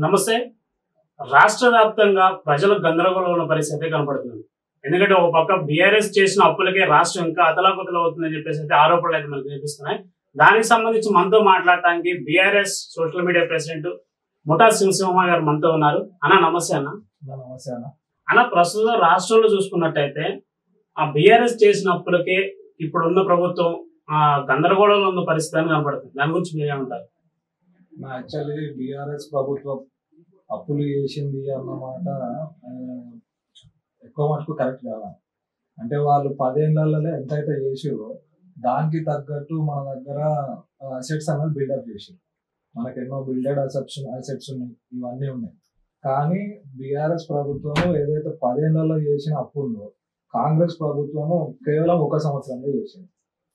నమస్తే. రాష్ట్ర వ్యాప్తంగా ప్రజలు గందరగోళంలో ఉన్న పరిస్థితి కనపడుతుంది. ఎందుకంటే ఒక పక్క బీఆర్ఎస్ చేసిన అప్పులకే రాష్ట్రం ఇంకా అతలాకుతలం అవుతుందని చెప్పేసి అయితే ఆరోపణలు అయితే మనకు వినిపిస్తున్నాయి. దానికి సంబంధించి మనతో మాట్లాడటానికి బీఆర్ఎస్ సోషల్ మీడియా ప్రెసిడెంట్ ముఠా సింహ గారు మనతో ఉన్నారు. అన్న నమస్తే అన్న. నమస్తే అన్న. అన్న, ప్రస్తుతం రాష్ట్రంలో చూసుకున్నట్టయితే ఆ బీఆర్ఎస్ చేసిన అప్పులకే ఇప్పుడున్న ప్రభుత్వం గందరగోళంలో ఉన్న పరిస్థితి అని కనపడుతుంది. దాని గురించి మీరేమంటారు? యాక్చువల్లీ బీఆర్ఎస్ ప్రభుత్వం అప్పులు చేసింది అన్నమాట ఎక్కువ మటుకు కరెక్ట్ కాదు. అంటే వాళ్ళు 10 ఏళ్లలో ఎంతైతే చేసిరో దానికి తగ్గట్టు మన దగ్గర అసెట్స్ అనేది బిల్డప్ చేసిరు. మనకు ఎన్నో బిల్డెడ్ అసెట్స్ ఉన్నాయి, ఇవన్నీ ఉన్నాయి. కానీ బీఆర్ఎస్ ప్రభుత్వము ఏదైతే 10 ఏళ్లలో చేసిన అప్పు ఉందో కాంగ్రెస్ ప్రభుత్వము కేవలం 1 సంవత్సరంలో చేసింది.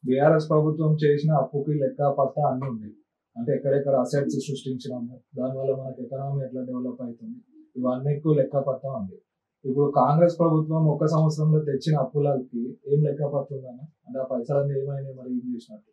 బీఆర్ఎస్ ప్రభుత్వం చేసిన అప్పుకి లెక్క పత్తా అన్ని ఉంది. అంటే ఎక్కడెక్కడ అసెట్స్ సృష్టించినాము, దానివల్ల మనకి ఎకనామీ ఎట్లా డెవలప్ అవుతుంది, ఇవన్నీ లెక్క పత్తా ఉంది. ఇప్పుడు కాంగ్రెస్ ప్రభుత్వం 1 సంవత్సరంలో తెచ్చిన అప్పులకి ఏం లెక్క పత్తుందని, అంటే ఆ పైసలన్నీ ఏమైనా మరి ఏం చేసినట్టు.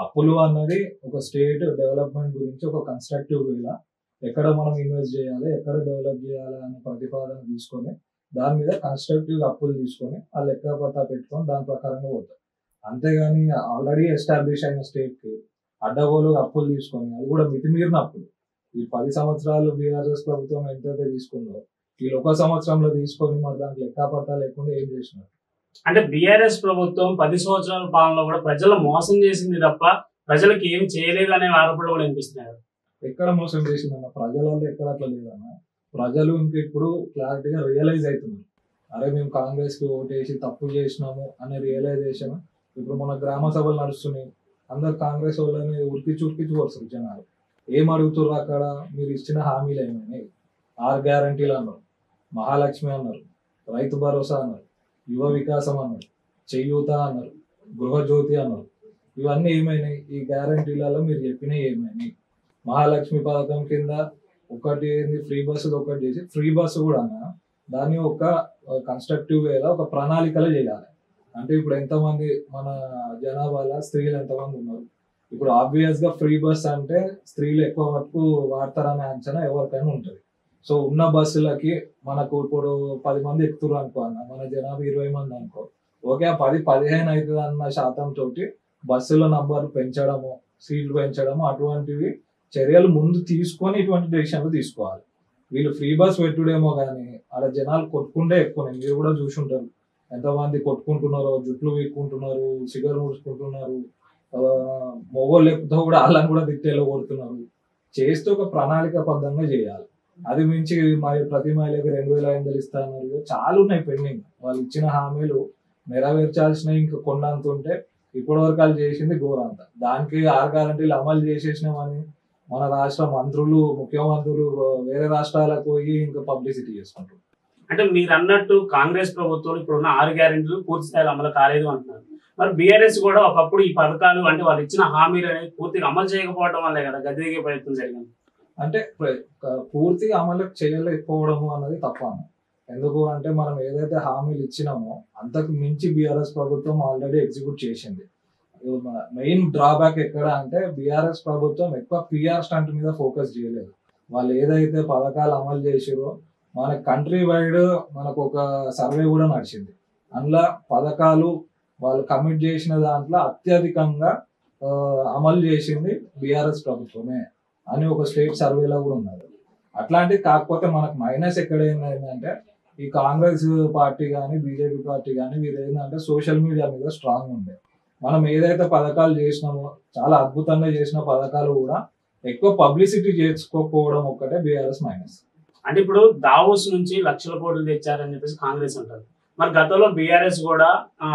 అప్పులు అన్నది ఒక స్టేట్ డెవలప్మెంట్ గురించి ఒక కన్స్ట్రక్టివ్ వేలా ఎక్కడ మనం ఇన్వెస్ట్ చేయాలి, ఎక్కడ డెవలప్ చేయాలి అనే ప్రతిపాదన తీసుకొని దాని మీద కన్స్ట్రక్టివ్ అప్పులు తీసుకొని ఆ లెక్క పత్తా పెట్టుకొని దాని ప్రకారంగా పోతాం. అంతేగాని ఆల్రెడీ ఎస్టాబ్లిష్ అయిన స్టేట్కి అడ్డగోలు అప్పులు తీసుకొని, అది కూడా మితిమీరిన అప్పులు. ఈ 10 సంవత్సరాలు బీఆర్ఎస్ ప్రభుత్వం ఎంతైతే తీసుకుందో వీళ్ళు 1 సంవత్సరంలో తీసుకొని మరి దానికి లెక్కపత్తా లేకుండా ఏం చేసినారు. అంటే బీఆర్ఎస్ ప్రభుత్వం 10 సంవత్సరాల పాలనలో కూడా ప్రజలు మోసం చేసింది తప్ప ప్రజలకు ఏం చేయలేదు అనే ఆరోపణలు కూడా వినిపిస్తున్నాయి. ఎక్కడ మోసం చేసిందన్న? ప్రజలలో ఎక్కడ అట్లా లేదన్న. ప్రజలు ఇంకా ఇప్పుడు క్లారిటీగా రియలైజ్ అవుతున్నారు. అరే మేము కాంగ్రెస్కి ఓటేసి తప్పు చేసినాము అనే రియలైజేషన్. ఇప్పుడు మన గ్రామ సభలు నడుస్తున్నాయి, అందరు కాంగ్రెస్ వాళ్ళని ఉరికిచ్చి వస్తారు జనాలు. ఏం అడుగుతారు అక్కడ? మీరు ఇచ్చిన హామీలు ఏమైనాయి? 6 గ్యారంటీలు అన్నారు, మహాలక్ష్మి అన్నారు, రైతు భరోసా అన్నారు, యువ వికాసం అన్నారు, చేయూత అన్నారు, గృహజ్యోతి అన్నారు. ఇవన్నీ ఏమైనాయి? ఈ గ్యారంటీలలో మీరు చెప్పినవి ఏమైనాయి? మహాలక్ష్మి పథకం కింద ఒకటి ఏంది, ఫ్రీ బస్సులు ఒకటి చేసి, ఫ్రీ బస్సు కూడా దాన్ని ఒక కన్స్ట్రక్టివ్ వేలా ఒక ప్రణాళికలో చేయాలి. అంటే ఇప్పుడు ఎంతమంది మన జనాభాలో స్త్రీలు ఎంతమంది ఉన్నారు? ఇప్పుడు ఆబ్వియస్ గా ఫ్రీ బస్ అంటే స్త్రీలు ఎక్కువ వరకు వాడతారనే అంచనా ఎవరికైనా ఉంటుంది. సో ఉన్న బస్సులకి మనకు ఇప్పుడు 10 మంది ఎక్కుతున్నారు అనుకో అన్న, మన జనాభా 20 మంది అనుకో, ఓకే 10-15 అవుతుంది అన్న శాతం తోటి బస్సుల నంబర్ పెంచడము, సీట్లు పెంచడము, అటువంటివి చర్యలు ముందు తీసుకొని ఇటువంటి డెసిషన్లు తీసుకోవాలి. వీళ్ళు ఫ్రీ బస్ పెట్టుడేమో కానీ ఆడ జనాలు కొట్టుకుంటే ఎక్కువ. మీరు కూడా చూసి ఉంటారు ఎంతమంది కొట్టుకుంటున్నారో, జుట్లు వీక్కుంటున్నారు, సిగర్ మూసుకుంటున్నారు, మొగోళ్ళు లేకపోతే కూడా వాళ్ళని కూడా తిట్టేలో కొడుతున్నారు. చేస్తే ఒక ప్రణాళికాబద్ధంగా చేయాలి. అది మించి ప్రతి మహిళకి 2,500 ఇస్తాన్నారు, చాలా ఉన్నాయి పెండింగ్. వాళ్ళు ఇచ్చిన హామీలు నెరవేర్చాల్సినవి ఇంకా కొండంత ఉంటే ఇప్పటివరకు వాళ్ళు చేసింది ఘోరంత. దానికి 6 గ్యారంటీలు అమలు చేసేసినామని మన రాష్ట్ర మంత్రులు, ముఖ్యమంత్రులు వేరే రాష్ట్రాలకు పోయి ఇంకా పబ్లిసిటీ చేసుకుంటారు. అంటే మీరు అన్నట్టు కాంగ్రెస్ ప్రభుత్వం ఇప్పుడున్న 6 గ్యారెంటీలు పూర్తి స్థాయిలో అమలు కాలేదు అంటున్నారు. మరి బీఆర్ఎస్ కూడా ఒకప్పుడు ఈ పథకాలు అంటే వాళ్ళు ఇచ్చిన హామీలు అనేది పూర్తిగా అమలు చేయకపోవడం వల్లే కదా గద్దెదిగే ప్రయత్నం జరిగింది. అంటే పూర్తిగా అమలు చేయలేకపోవడము అన్నది తప్ప. ఎందుకు అంటే మనం ఏదైతే హామీలు ఇచ్చినామో అంతకు మించి బీఆర్ఎస్ ప్రభుత్వం ఆల్రెడీ ఎగ్జిక్యూట్ చేసింది. మెయిన్ డ్రాబ్యాక్ ఎక్కడ అంటే బీఆర్ఎస్ ప్రభుత్వం ఎక్కువ పిఆర్ స్టంట్ మీద ఫోకస్ చేయలేదు. వాళ్ళు ఏదైతే పథకాలు అమలు చేసిరో మన కంట్రీ వైడ్ మనకు ఒక సర్వే కూడా నడిచింది. అందులో పథకాలు వాళ్ళు కమిట్ చేసిన దాంట్లో అత్యధికంగా అమలు చేసింది బీఆర్ఎస్ ప్రభుత్వమే అని ఒక స్టేట్ సర్వేలో కూడా ఉన్నది. అట్లాంటిది కాకపోతే మనకు మైనస్ ఎక్కడ ఏంటంటే ఈ కాంగ్రెస్ పార్టీ కానీ బీజేపీ పార్టీ కానీ వీరు ఏంటంటే సోషల్ మీడియా మీద స్ట్రాంగ్ ఉండే. మనం ఏదైతే పథకాలు చేసినామో చాలా అద్భుతంగా చేసిన పథకాలు కూడా ఎక్కువ పబ్లిసిటీ చేసుకోకపోవడం ఒక్కటే బీఆర్ఎస్ మైనస్. అంటే ఇప్పుడు దావోస్ నుంచి లక్షల కోట్లు తెచ్చారని చెప్పేసి కాంగ్రెస్ అంటారు. మరి గతంలో బీఆర్ఎస్ కూడా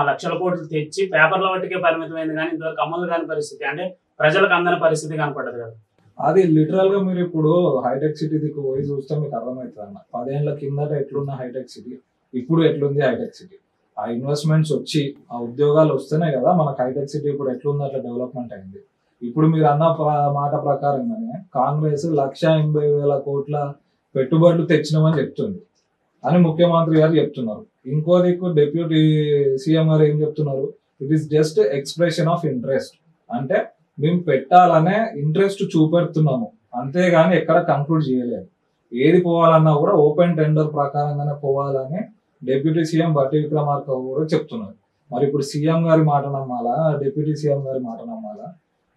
లక్షల కోట్లు తెచ్చి పేపర్ల వాటికే పరిమితమైంది, కానీ ఇంతవరకు అమలు కాని పరిస్థితి, అంటే ప్రజలకు అందని పరిస్థితి కనపడదు కదా. అది లిటరల్ గా మీరు ఇప్పుడు హైటెక్ సిటీ దిక్కు పోయి చూస్తే మీకు అర్థమవుతుంది అన్న. 10 ఏళ్ల కిందట ఎట్లున్న హైటెక్ సిటీ, ఇప్పుడు ఎట్లుంది హైటెక్ సిటీ. ఆ ఇన్వెస్ట్మెంట్స్ వచ్చి ఆ ఉద్యోగాలు వస్తేనే కదా మనకు హైటెక్ సిటీ ఇప్పుడు ఎట్లుంది అట్లా డెవలప్మెంట్ అయింది. ఇప్పుడు మీరు అన్న మాట ప్రకారంగానే కాంగ్రెస్ 1,80,000 కోట్ల పెట్టుబడులు తెచ్చినామని చెప్తుంది అని ముఖ్యమంత్రి గారు చెప్తున్నారు. ఇంకో దిక్కు డిప్యూటీ సీఎం గారు ఏం చెప్తున్నారు, it is just expression of interest. అంటే మేము పెట్టాలనే ఇంట్రెస్ట్ చూపెడుతున్నాము, అంతేగాని ఎక్కడ కంక్లూడ్ చేయలేదు. ఏది పోవాలన్నా కూడా ఓపెన్ టెండర్ ప్రకారంగానే పోవాలని డిప్యూటీ సీఎం బట్టి విక్రమార్క కూడా చెప్తున్నారు. మరి ఇప్పుడు సీఎం గారి మాట నమ్మాలా, డిప్యూటీ సీఎం గారి మాట నమ్మాలా?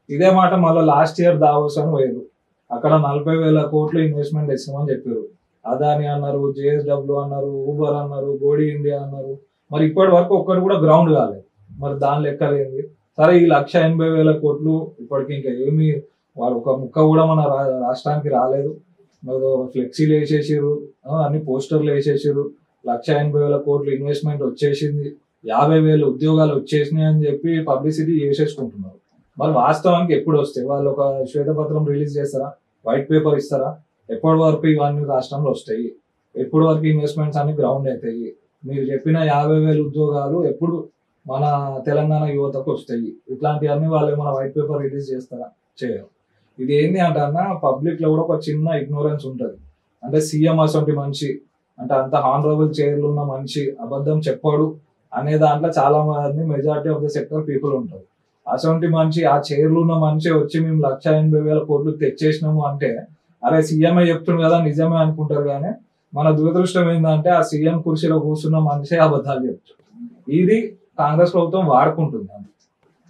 ఇదే మాట మళ్ళీ లాస్ట్ ఇయర్ దావోస్ అని పోయారు. అక్కడ 40,000 కోట్లు ఇన్వెస్ట్మెంట్ ఇస్తామని చెప్పారు. అదాని అన్నారు, జేఎస్డబ్ల్యూ అన్నారు, ఊబర్ అన్నారు, గోడి ఇండియా అన్నారు. మరి ఇప్పటి వరకు ఒక్కటి కూడా గ్రౌండ్ కాలేదు. మరి దాని లెక్కలేంది? సరే, ఈ 1,80,000 కోట్లు ఇప్పటికి ఇంకా ఏమి వాళ్ళు ఒక ముక్క కూడా మన రాష్ట్రానికి రాలేదు. ఫ్లెక్సీలు వేసేసారు, అన్ని పోస్టర్లు వేసేసారు, 1,80,000 కోట్లు ఇన్వెస్ట్మెంట్ వచ్చేసింది, 50,000 ఉద్యోగాలు వచ్చేసినాయి అని చెప్పి పబ్లిసిటీ చేసేసుకుంటున్నారు. మరి వాస్తవానికి ఎప్పుడు వస్తాయి? వాళ్ళు ఒక శ్వేతపత్రం రిలీజ్ చేస్తారా, వైట్ పేపర్ ఇస్తారా? ఎప్పటి వరకు ఇవన్నీ రాష్ట్రంలో వస్తాయి? ఎప్పటి వరకు ఇన్వెస్ట్మెంట్స్ అన్ని గ్రౌండ్ అవుతాయి? మీరు చెప్పిన 50,000 ఉద్యోగాలు ఎప్పుడు మన తెలంగాణ యువతకు వస్తాయి? ఇట్లాంటివన్నీ వాళ్ళు ఏమైనా వైట్ పేపర్ రిలీజ్ చేస్తారా? చేయరు. ఇది ఏంటి అంటే అన్న, పబ్లిక్ లో కూడా ఒక చిన్న ఇగ్నోరెన్స్ ఉంటుంది. అంటే సీఎం అసొంటి మనిషి, అంటే అంత హానరబుల్ చైర్లు ఉన్న మనిషి అబద్ధం చెప్పాడు అనే దాంట్లో చాలా మంది majority of the sector people ఉంటారు. అసొంటి మనిషి, ఆ చైర్లు ఉన్న మనిషి వచ్చి మేము 1,80,000 కోట్లు తెచ్చేసినాము అంటే అరే సీఎంఏ చెప్తుంది కదా నిజమే అనుకుంటారు. కానీ మన దురదృష్టం ఏంటంటే ఆ సీఎం కుర్చీలో కూర్చున్న మనిషే అబద్ధాలు చెప్తారు. ఇది కాంగ్రెస్ ప్రభుత్వం వాడుకుంటుంది.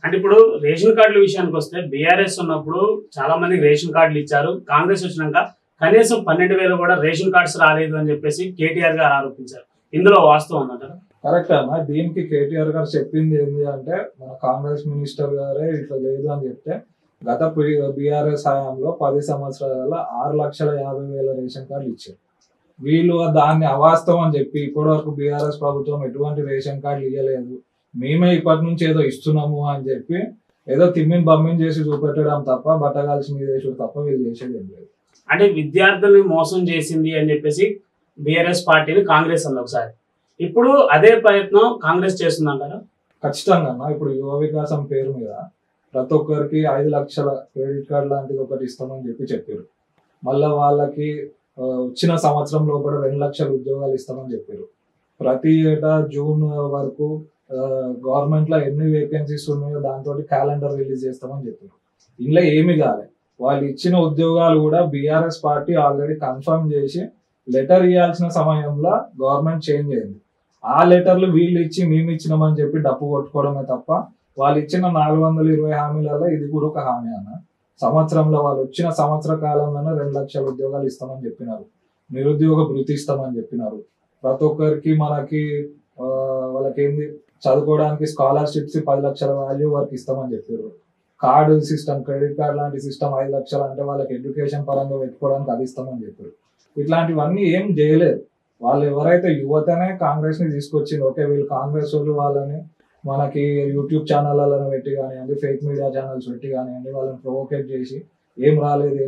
అంటే ఇప్పుడు రేషన్ కార్డుల విషయానికి వస్తే బీఆర్ఎస్ ఉన్నప్పుడు చాలా మందికి రేషన్ కార్డులు ఇచ్చారు. కాంగ్రెస్ వచ్చినాక కనీసం 12,000 కూడా రేషన్ కార్డ్స్ రాలేదు అని చెప్పేసి కేటీఆర్ గారు ఆరోపించారు. ఇందులో వాస్తవం ఉందంటారా? కరెక్ట్ అన్న. దీనికి కేటీఆర్ గారు చెప్పింది ఏంటి అంటే, మన కాంగ్రెస్ మినిస్టర్ గారే ఇట్లా లేదు అని చెప్తే గత బీఆర్ఎస్ హయాంలో 10 సంవత్సరాల 6,50,000 రేషన్ కార్డులు ఇచ్చారు. వీళ్ళు దాన్ని అవాస్తవం అని చెప్పి ఇప్పటి వరకు బీఆర్ఎస్ ప్రభుత్వం ఎటువంటి రేషన్ కార్డులు ఇవ్వలేదు, మేమే ఇప్పటి నుంచి ఏదో ఇస్తున్నాము అని చెప్పి ఏదో తిమ్మిని బమ్మిని చేసి చూపెట్టడం తప్ప, బట్టగాల్సి మీద వేసుడు తప్ప వీళ్ళు చేసేది ఏం లేదు. అంటే విద్యార్థుల్ని మోసం చేసింది అని చెప్పేసి బీఆర్ఎస్ పార్టీని కాంగ్రెస్ అంది ఒకసారి. ఇప్పుడు అదే ప్రయత్నం కాంగ్రెస్ చేస్తుందంటారా? ఖచ్చితంగా. ఇప్పుడు యువ వికాసం పేరు మీద ప్రతి ఒక్కరికి 5 లక్షల క్రెడిట్ కార్డు లాంటిది ఒకటి ఇస్తామని చెప్పారు. మళ్ళీ వాళ్ళకి వచ్చిన సంవత్సరం లోపల 2 లక్షల ఉద్యోగాలు ఇస్తామని చెప్పారు. ప్రతి ఏటా జూన్ వరకు గవర్నమెంట్ లో ఎన్ని వేకెన్సీస్ ఉన్నాయో దాంతో క్యాలెండర్ రిలీజ్ చేస్తామని చెప్పారు. ఇంట్లో ఏమి కాలే. వాళ్ళు ఇచ్చిన ఉద్యోగాలు కూడా బీఆర్ఎస్ పార్టీ ఆల్రెడీ కన్ఫర్మ్ చేసి లెటర్ ఇవ్వాల్సిన సమయంలో గవర్నమెంట్ చేంజ్ అయింది. ఆ లెటర్లు వీళ్ళు ఇచ్చి మేము ఇచ్చినామని చెప్పి డప్పు కొట్టుకోవడమే తప్ప వాళ్ళు ఇచ్చిన 420 హామీలలో ఇది కూడా ఒక హామీ అన్న. సంవత్సరంలో వాళ్ళు వచ్చిన సంవత్సర కాలంలోనే 2 లక్షల ఉద్యోగాలు ఇస్తామని చెప్పినారు. నిరుద్యోగ భృతి ఇస్తామని చెప్పినారు. ప్రతి ఒక్కరికి మనకి వాళ్ళకేంది చదువుకోవడానికి స్కాలర్షిప్స్ 10 లక్షల వాల్యూ వరకు ఇస్తామని చెప్పారు. కార్డు సిస్టమ్, క్రెడిట్ కార్డ్ లాంటి సిస్టమ్ 5 లక్షలు అంటే వాళ్ళకి ఎడ్యుకేషన్ పరంగా పెట్టుకోవడానికి అది ఇస్తామని చెప్పారు. ఇట్లాంటివన్నీ ఏం చేయలేదు. వాళ్ళు ఎవరైతే యువతనే కాంగ్రెస్ ని తీసుకొచ్చింది, ఓకే వీళ్ళు కాంగ్రెస్ వాళ్ళు వాళ్ళని మనకి యూట్యూబ్ ఛానళ్ళను పెట్టి కానివ్వండి, ఫేక్ మీడియా ఛానల్స్ పెట్టి కానివ్వండి, వాళ్ళని ప్రొవోకేట్ చేసి ఏం రాలేదు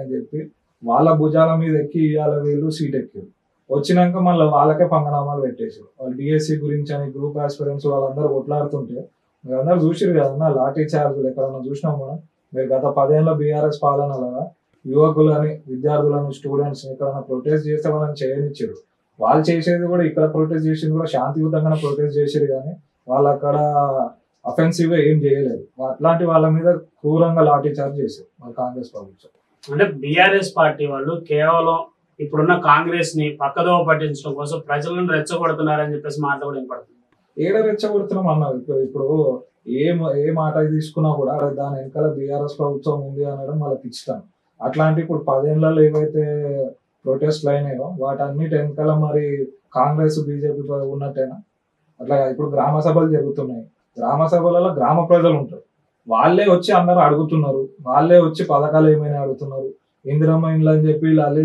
అని చెప్పి వాళ్ళ భుజాల మీద ఎక్కి ఇవాళ వీళ్ళు సీట్ ఎక్కారు. వచ్చినాక మళ్ళీ వాళ్ళకే పంగనామాలు పెట్టేసారు. వాళ్ళు డిఎస్సి గురించి అని గ్రూప్ ఆస్పిరెంట్స్ వాళ్ళందరూ కొట్లాడుతుంటే మీరందరూ చూసిరు కదన్నా లాఠీ చార్జులు ఎక్కడన్నా చూసినాం మనం. మీరు గత 10 ఏళ్ళ బీఆర్ఎస్ పాలనలో యువకులని, విద్యార్థులను, స్టూడెంట్స్ ఎక్కడన్నా ప్రొటెస్ట్ చేస్తే వాళ్ళని చేయనిచ్చారు. వాళ్ళు చేసేది కూడా ఇక్కడ ప్రొటెస్ట్ చేసింది కూడా శాంతియుతంగానే ప్రొటెస్ట్ చేసారు. కానీ వాళ్ళు అక్కడ అఫెన్సివ్ గా ఏం చేయలేదు. అట్లాంటి వాళ్ళ మీద క్రూరంగా లాఠీ చార్జ్ చేశారు మన కాంగ్రెస్ ప్రభుత్వం. అంటే బీఆర్ఎస్ పార్టీ వాళ్ళు కేవలం ఇప్పుడున్న కాంగ్రెస్ ని పక్కదోవ పట్టించడం కోసం ప్రజలను రెచ్చగొడుతున్నారని చెప్పేసి మాట కూడా వినపడుతుంది. ఏడ రెచ్చగొడుతున్నాం అన్నారు. ఇప్పుడు ఏ మాట తీసుకున్నా కూడా దాని వెనకాల బీఆర్ఎస్ ప్రభుత్వం ఉంది అనడం వాళ్ళకి ఇష్టం. అట్లాంటి ఇప్పుడు 10 ఏళ్లలో ఏవైతే ప్రొటెస్ట్లు అయినాయో వాటన్నిటి వెనకాల మరి కాంగ్రెస్ బీజేపీ ఉన్నట్టేనా? అట్లా ఇప్పుడు గ్రామ సభలు జరుగుతున్నాయి. గ్రామ సభలలో గ్రామ ప్రజలు ఉంటారు. వాళ్ళే వచ్చి అందరూ అడుగుతున్నారు. వాళ్ళే వచ్చి పథకాలు ఏమైనా అడుగుతున్నారు. ఇందిరమ్మ ఇండ్లు అని చెప్పి అవి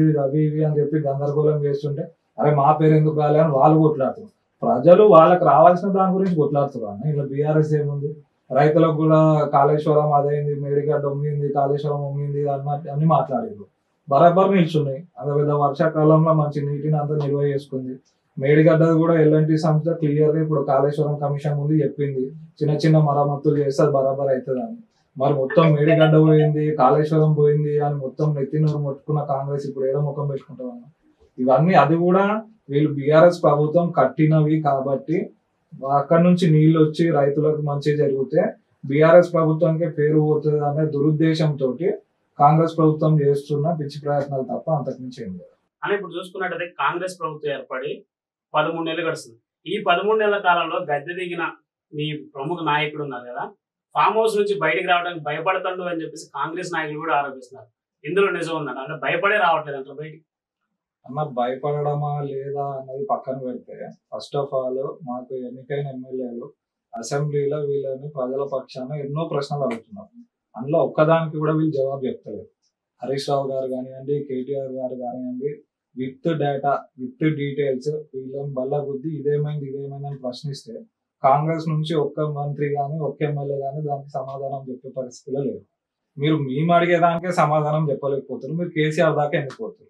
ఇవి అని చెప్పి గందరగోళం చేస్తుంటే అరే మా పేరు ఎందుకు రాలే అని వాళ్ళు కొట్లాడుతున్నారు. ప్రజలు వాళ్ళకి రావాల్సిన దాని గురించి కొట్లాడుతున్నారు. ఇలా బీఆర్ఎస్ ఏముంది? రైతులకు కూడా కాళేశ్వరం అదైంది, మేడిగడ్డ ఉమ్మింది, కాళేశ్వరం ఉమ్మింది అన్ని మాట్లాడారు. బరాబర్ నిల్చున్నాయి. అదే విధంగా వర్షాకాలంలో మంచి నీటిని అంతా నిల్వ చేసుకుంది. మేడిగడ్డ కూడా ఎల్ఎన్టీ సంస్థ క్లియర్ గా ఇప్పుడు కాళేశ్వరం కమిషన్ ముందు చెప్పింది చిన్న చిన్న మరమ్మతులు చేస్తే అది బరాబర్ అవుతుందని. మరి మొత్తం మేడిగడ్డ పోయింది, కాళేశ్వరం పోయింది అని మొత్తం నెత్తినూరు మొట్టుకున్న కాంగ్రెస్ ఇప్పుడు ఏదో ముఖం పెట్టుకుంటామన్నా. ఇవన్నీ అది కూడా వీళ్ళు బీఆర్ఎస్ ప్రభుత్వం కట్టినవి కాబట్టి అక్కడి నుంచి నీళ్ళు వచ్చి రైతులకు మంచి జరిగితే బీఆర్ఎస్ ప్రభుత్వానికి పేరు పోతుంది అనే దురుద్దేశంతో కాంగ్రెస్ ప్రభుత్వం చేస్తున్న పిచ్చి ప్రయత్నాలు తప్ప అంతకుమించి ఏం లేదు. అని ఇప్పుడు చూసుకున్నట్టయితే కాంగ్రెస్ ప్రభుత్వం ఏర్పడి 13 నెలలు గడుస్తుంది. ఈ 13 నెలల కాలంలో గద్దె దిగిన మీ ప్రముఖ నాయకుడు ఉన్నారు కదా, ఫామ్ హౌస్ నుంచి బయటికి రావడానికి భయపడతాడు అని చెప్పేసి కాంగ్రెస్ నాయకులు కూడా ఆరోపిస్తున్నారు. ఇందులో నిజం ఉందంట, అంటే భయపడే రావట్లేదు అంటారు బయటికి. అన్న భయపడడమా లేదా అన్నది పక్కన పెడితే, ఫస్ట్ ఆఫ్ ఆల్ మాకు ఎన్నికైన ఎమ్మెల్యేలు అసెంబ్లీలో వీళ్ళని ప్రజల పక్షాన ఎన్నో ప్రశ్నలు అడుగుతున్నారు. అందులో ఒక్కదానికి కూడా వీళ్ళు జవాబు చెప్తలేరు. హరీష్ రావు గారు కానివ్వండి, కేటీఆర్ గారు కానివ్వండి, విత్ డేటా విత్ డీటెయిల్స్ వీళ్ళని బల్ల బుద్ధి ఇదేమైంది అని ప్రశ్నిస్తే కాంగ్రెస్ నుంచి ఒక్క మంత్రి కానీ ఒక్క ఎమ్మెల్యే కానీ దానికి సమాధానం చెప్పే పరిస్థితిలో లేదు. మేము అడిగేదానికే సమాధానం చెప్పలేకపోతారు, మీరు కేసీఆర్ దాకా ఎందుకుపోతారు.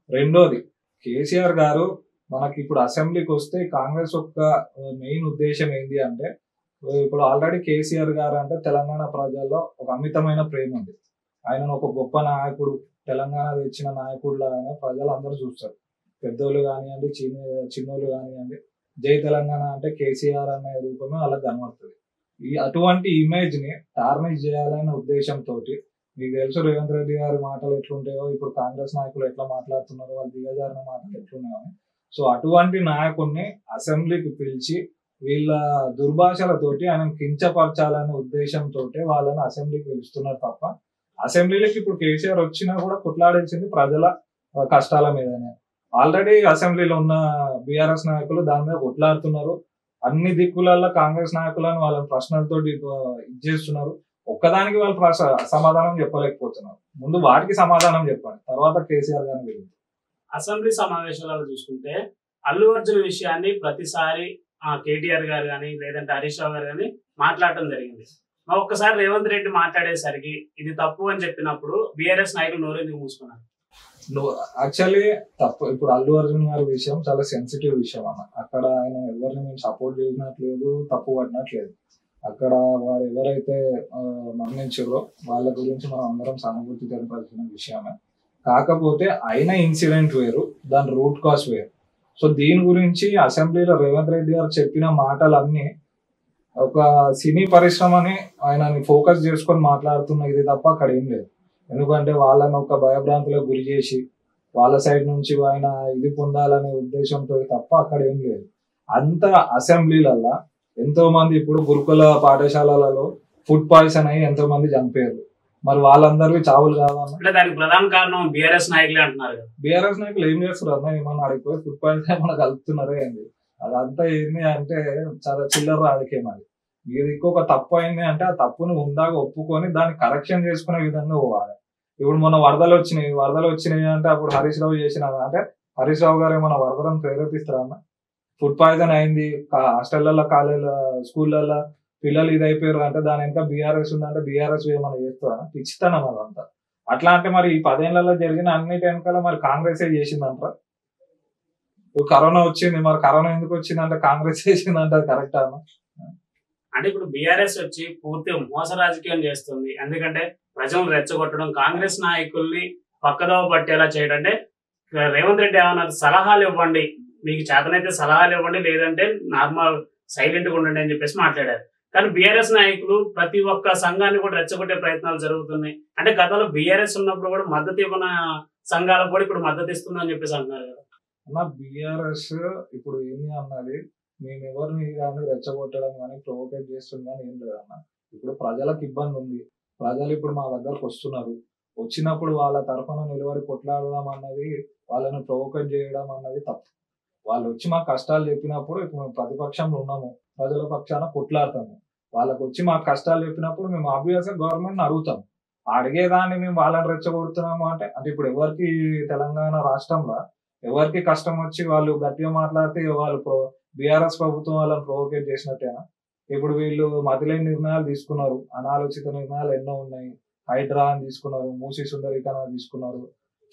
రెండోది, కేసీఆర్ గారు మనకి ఇప్పుడు అసెంబ్లీకి వస్తే కాంగ్రెస్ యొక్క మెయిన్ ఉద్దేశం ఏంటి అంటే, ఇప్పుడు ఆల్రెడీ కేసీఆర్ గారు అంటే తెలంగాణ ప్రజల్లో ఒక అమితమైన ప్రేమ ఉంది. ఆయనను ఒక గొప్ప నాయకుడు, తెలంగాణ తెచ్చిన నాయకుడు లాగానే ప్రజలు అందరూ చూస్తారు. పెద్దోళ్ళు కానివ్వండి, చిన్నోళ్ళు కానివ్వండి, జై తెలంగాణ అంటే కేసీఆర్ అనే రూపమే వాళ్ళకి కనబడుతుంది. అటువంటి ఇమేజ్ ని టార్నిష్ చేయాలనే ఉద్దేశంతో, మీకు తెలుసు రేవంత్ రెడ్డి గారి మాటలు ఎట్లుంటాయో, ఇప్పుడు కాంగ్రెస్ నాయకులు ఎట్లా మాట్లాడుతున్నారో, వాళ్ళు దిగజారిన మాటలు ఎట్లున్నాయో. సో అటువంటి నాయకుడిని అసెంబ్లీకి పిలిచి వీళ్ళ దుర్భాషలతోటి ఆయన కించపరచాలనే ఉద్దేశంతో వాళ్ళని అసెంబ్లీకి పిలుస్తున్నారు తప్ప, అసెంబ్లీలోకి ఇప్పుడు కేసీఆర్ వచ్చినా కూడా కొట్లాడించింది ప్రజల కష్టాల మీదనే. ఆల్రెడీ అసెంబ్లీలో ఉన్న బీఆర్ఎస్ నాయకులు దాని మీద కొట్లాడుతున్నారు. అన్ని దిక్కులలో కాంగ్రెస్ నాయకులను వాళ్ళ ప్రశ్నలతోటి ఇచ్చేస్తున్నారు. ఒక్కదానికి వాళ్ళు సమాధానం చెప్పలేకపోతున్నారు. ముందు వాటికి సమాధానం చెప్పండి, తర్వాత కేసీఆర్ గారిని గురించి. అసెంబ్లీ సమావేశాలలో చూసుకుంటే అల్లు అర్జున్ విషయాన్ని ప్రతిసారి కేటీఆర్ గారు కానీ లేదంటే హరీష్ రావు గారు కానీ మాట్లాడటం జరిగింది. ఒక్కసారి రేవంత్ రెడ్డి మాట్లాడేసరికి ఇది తప్పు అని చెప్పినప్పుడు బీఆర్ఎస్ నాయకులు నోరెందుకు మూసుకున్నారు? యాక్చువల్లీ తప్పు. ఇప్పుడు అల్లు అర్జున్ గారి విషయం చాలా సెన్సిటివ్ విషయం అన్న. అక్కడ ఆయన ఎవరిని మేము సపోర్ట్ చేసినట్లేదు, తప్పు పడినట్లేదు. అక్కడ వారు ఎవరైతే మరణించారో వాళ్ళ గురించి మనం అందరం సానుభూతి తెలపాల్సిన విషయమే. కాకపోతే అయిన ఇన్సిడెంట్ వేరు, దాని రూట్ కాజ్ వేరు. సో దీని గురించి అసెంబ్లీలో రేవంత్ రెడ్డి గారు చెప్పిన మాటలన్నీ ఒక సినీ పరిశ్రమని ఆయనని ఫోకస్ చేసుకొని మాట్లాడుతున్న ఇది తప్ప అక్కడ ఏం లేదు. ఎందుకంటే వాళ్ళని ఒక భయభ్రాంతులకు గురి చేసి వాళ్ళ సైడ్ నుంచి ఆయన ఇది పొందాలనే ఉద్దేశంతో తప్ప అక్కడ ఏం లేదు. అంత అసెంబ్లీలల్లో ఎంతో మంది ఇప్పుడు గురుకుల పాఠశాలలలో ఫుడ్ పాయిజన్ అయ్యి ఎంతో మంది చనిపోయారు. మరి వాళ్ళందరికీ చావులు కావాలన్నా దానికి ప్రధాన కారణం బీఆర్ఎస్ నాయకులే అంటున్నారు. బీఆర్ఎస్ నాయకులు ఏం చేస్తారు అన్న? ఏమన్నా అడిగిపోయి ఫుడ్ పాయిజన్ ఏమన్నా కలుపుతున్నారే ఏంటి? అదంతా ఏంటి అంటే చాలా చిల్లర రాజకీయం. అది మీరు ఇంకొక తప్పు అయింది అంటే ఆ తప్పుని ఉందాగా ఒప్పుకొని దాన్ని కరెక్షన్ చేసుకునే విధంగా పోవాలి. ఇప్పుడు మొన్న వరదలు వచ్చినాయి అంటే అప్పుడు హరీష్ రావు చేసిన అంటే హరీష్ రావు గారు ఏమన్నా వరదలను ప్రేరేపిస్తారా అన్న? ఫుడ్ పాయిజన్ అయింది హాస్టళ్లలో, కాలేజీల, స్కూళ్ళల్లో పిల్లలు ఇది అయిపోయారు అంటే దాని వెనక బీఆర్ఎస్ ఉందంటే బీఆర్ఎస్ ఏమన్నా చేస్తారా? పిచ్చితనం అదంతా. అట్లా అంటే మరి ఈ 10 ఏళ్లలో జరిగిన అన్నిటి వెనకాల మరి కాంగ్రెస్ చేసిందంటారా? ఇప్పుడు కరోనా వచ్చింది, మరి కరోనా ఎందుకు వచ్చిందంటే కాంగ్రెస్ చేసిందంటే అది కరెక్ట్ అన్న? అంటే ఇప్పుడు బీఆర్ఎస్ వచ్చి పూర్తి మోస రాజకీయం చేస్తుంది. ఎందుకంటే ప్రజలను రెచ్చగొట్టడం, కాంగ్రెస్ నాయకుల్ని పక్కదోవ పట్టేలా చేయడం. అంటే రేవంత్ రెడ్డి ఏమన్నా సలహాలు ఇవ్వండి, మీకు చేతనైతే సలహాలు ఇవ్వండి, లేదంటే నార్మల్ సైలెంట్ గా ఉండండి అని చెప్పేసి మాట్లాడారు. కానీ బీఆర్ఎస్ నాయకులు ప్రతి ఒక్క సంఘాన్ని కూడా రెచ్చగొట్టే ప్రయత్నాలు జరుగుతున్నాయి. అంటే గతంలో బీఆర్ఎస్ ఉన్నప్పుడు కూడా మద్దతు ఇవ్వన సంఘాలకు కూడా ఇప్పుడు మద్దతు ఇస్తుందని చెప్పేసి అంటున్నారు కదా అన్న. బీఆర్ఎస్ ఇప్పుడు ఏమి అన్నది, మేము ఎవరిని కానీ రెచ్చగొట్టడం కానీ ప్రొవోకేట్ చేస్తుంది కానీ ఏం లేదన్న. ఇప్పుడు ప్రజలకు ఇబ్బంది ఉంది, ప్రజలు ఇప్పుడు మా దగ్గరకు వస్తున్నారు, వచ్చినప్పుడు వాళ్ళ తరఫున నిలబడి కొట్లాడడం అన్నది, వాళ్ళని ప్రొవోకేట్ చేయడం అన్నది తప్పు. వాళ్ళు వచ్చి మా కష్టాలు చెప్పినప్పుడు ఇప్పుడు మేము ప్రతిపక్షంలో ఉన్నాము, ప్రజల పక్షాన కొట్లాడతాము. వాళ్ళకి వచ్చి మా కష్టాలు చెప్పినప్పుడు మేము ఆబ్వియస్ గా గవర్నమెంట్ అడుగుతాం. అడిగేదాన్ని మేము వాళ్ళని రెచ్చగొడుతున్నాము అంటే ఇప్పుడు ఎవరికి తెలంగాణ రాష్ట్రంలో ఎవరికి కష్టం వచ్చి వాళ్ళు గట్టిగా మాట్లాడితే వాళ్ళు బీఆర్ఎస్ ప్రభుత్వం వాళ్ళని ప్రొవోకేట్ చేసినట్టేనా? ఇప్పుడు వీళ్ళు మతిలేని నిర్ణయాలు తీసుకున్నారు, అనాలోచిత నిర్ణయాలు ఎన్నో ఉన్నాయి. హైడ్రా అని తీసుకున్నారు, మూసీ సుందరీకరణ తీసుకున్నారు,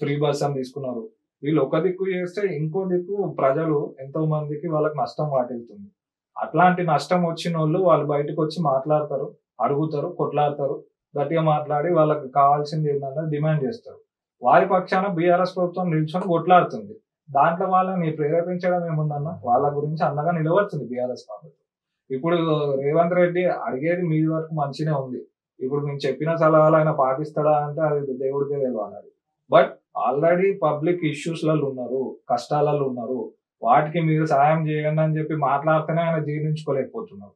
ఫ్రీ బస్ అని తీసుకున్నారు. వీళ్ళు ఒక దిక్కు చేస్తే ఇంకో దిక్కు ప్రజలు ఎంతో మందికి వాళ్ళకి నష్టం వాటిల్తుంది. అట్లాంటి నష్టం వచ్చిన వాళ్ళు బయటకు వచ్చి మాట్లాడతారు, అడుగుతారు, కొట్లాడతారు, గట్టిగా మాట్లాడి వాళ్ళకి కావాల్సింది ఏంటంటే డిమాండ్ చేస్తారు. వారి పక్షాన బీఆర్ఎస్ ప్రభుత్వం నిల్చొని కొట్లాడుతుంది. దాంట్లో వాళ్ళని ప్రేరేపించడం ఏముందన్న? వాళ్ళ గురించి అండగా నిలబడుతుంది బీఆర్ఎస్ ప్రభుత్వం. ఇప్పుడు రేవంత్ రెడ్డి అడిగేది మీ వరకు మంచినే ఉంది, ఇప్పుడు మేము చెప్పిన సలహాలు ఆయన పాటిస్తాడా అంటే అది దేవుడికే తెలియాలి. బట్ ఆల్రెడీ పబ్లిక్ ఇష్యూస్ లలో ఉన్నారు, కష్టాలలో ఉన్నారు, వాటికి మీరు సాయం చేయండి అని చెప్పి మాట్లాడితేనే ఆయన జీర్ణించుకోలేకపోతున్నారు.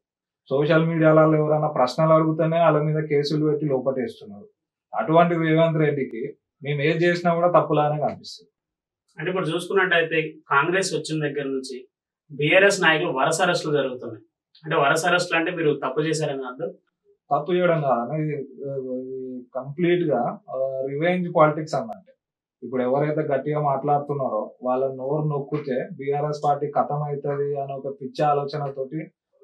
సోషల్ మీడియాలలో ఎవరైనా ప్రశ్నలు అడిగితేనే వాళ్ళ మీద కేసులు పెట్టి లోపటేస్తున్నారు. అటువంటి రేవంత్ రెడ్డికి మేము ఏది చేసినా కూడా తప్పులానే కనిపిస్తుంది. అంటే ఇప్పుడు చూసుకున్నట్టయితే కాంగ్రెస్ వచ్చిన దగ్గర నుంచి బీఆర్ఎస్ నాయకులు వరుస అరెస్టులు జరుగుతున్నాయి. అంటే వరుస అరెస్టులు అంటే మీరు తప్పు చేశారని అర్థం? తప్పు చేయడం కాదన్న, ఇది కంప్లీట్ గా రివెంజ్ పాలిటిక్స్ అన్నట్టు. ఇప్పుడు ఎవరైతే గట్టిగా మాట్లాడుతున్నారో వాళ్ళ నోరు నొక్కితే బీఆర్ఎస్ పార్టీ ఖతం అవుతుంది అనే ఒక పిచ్చి ఆలోచనతోటి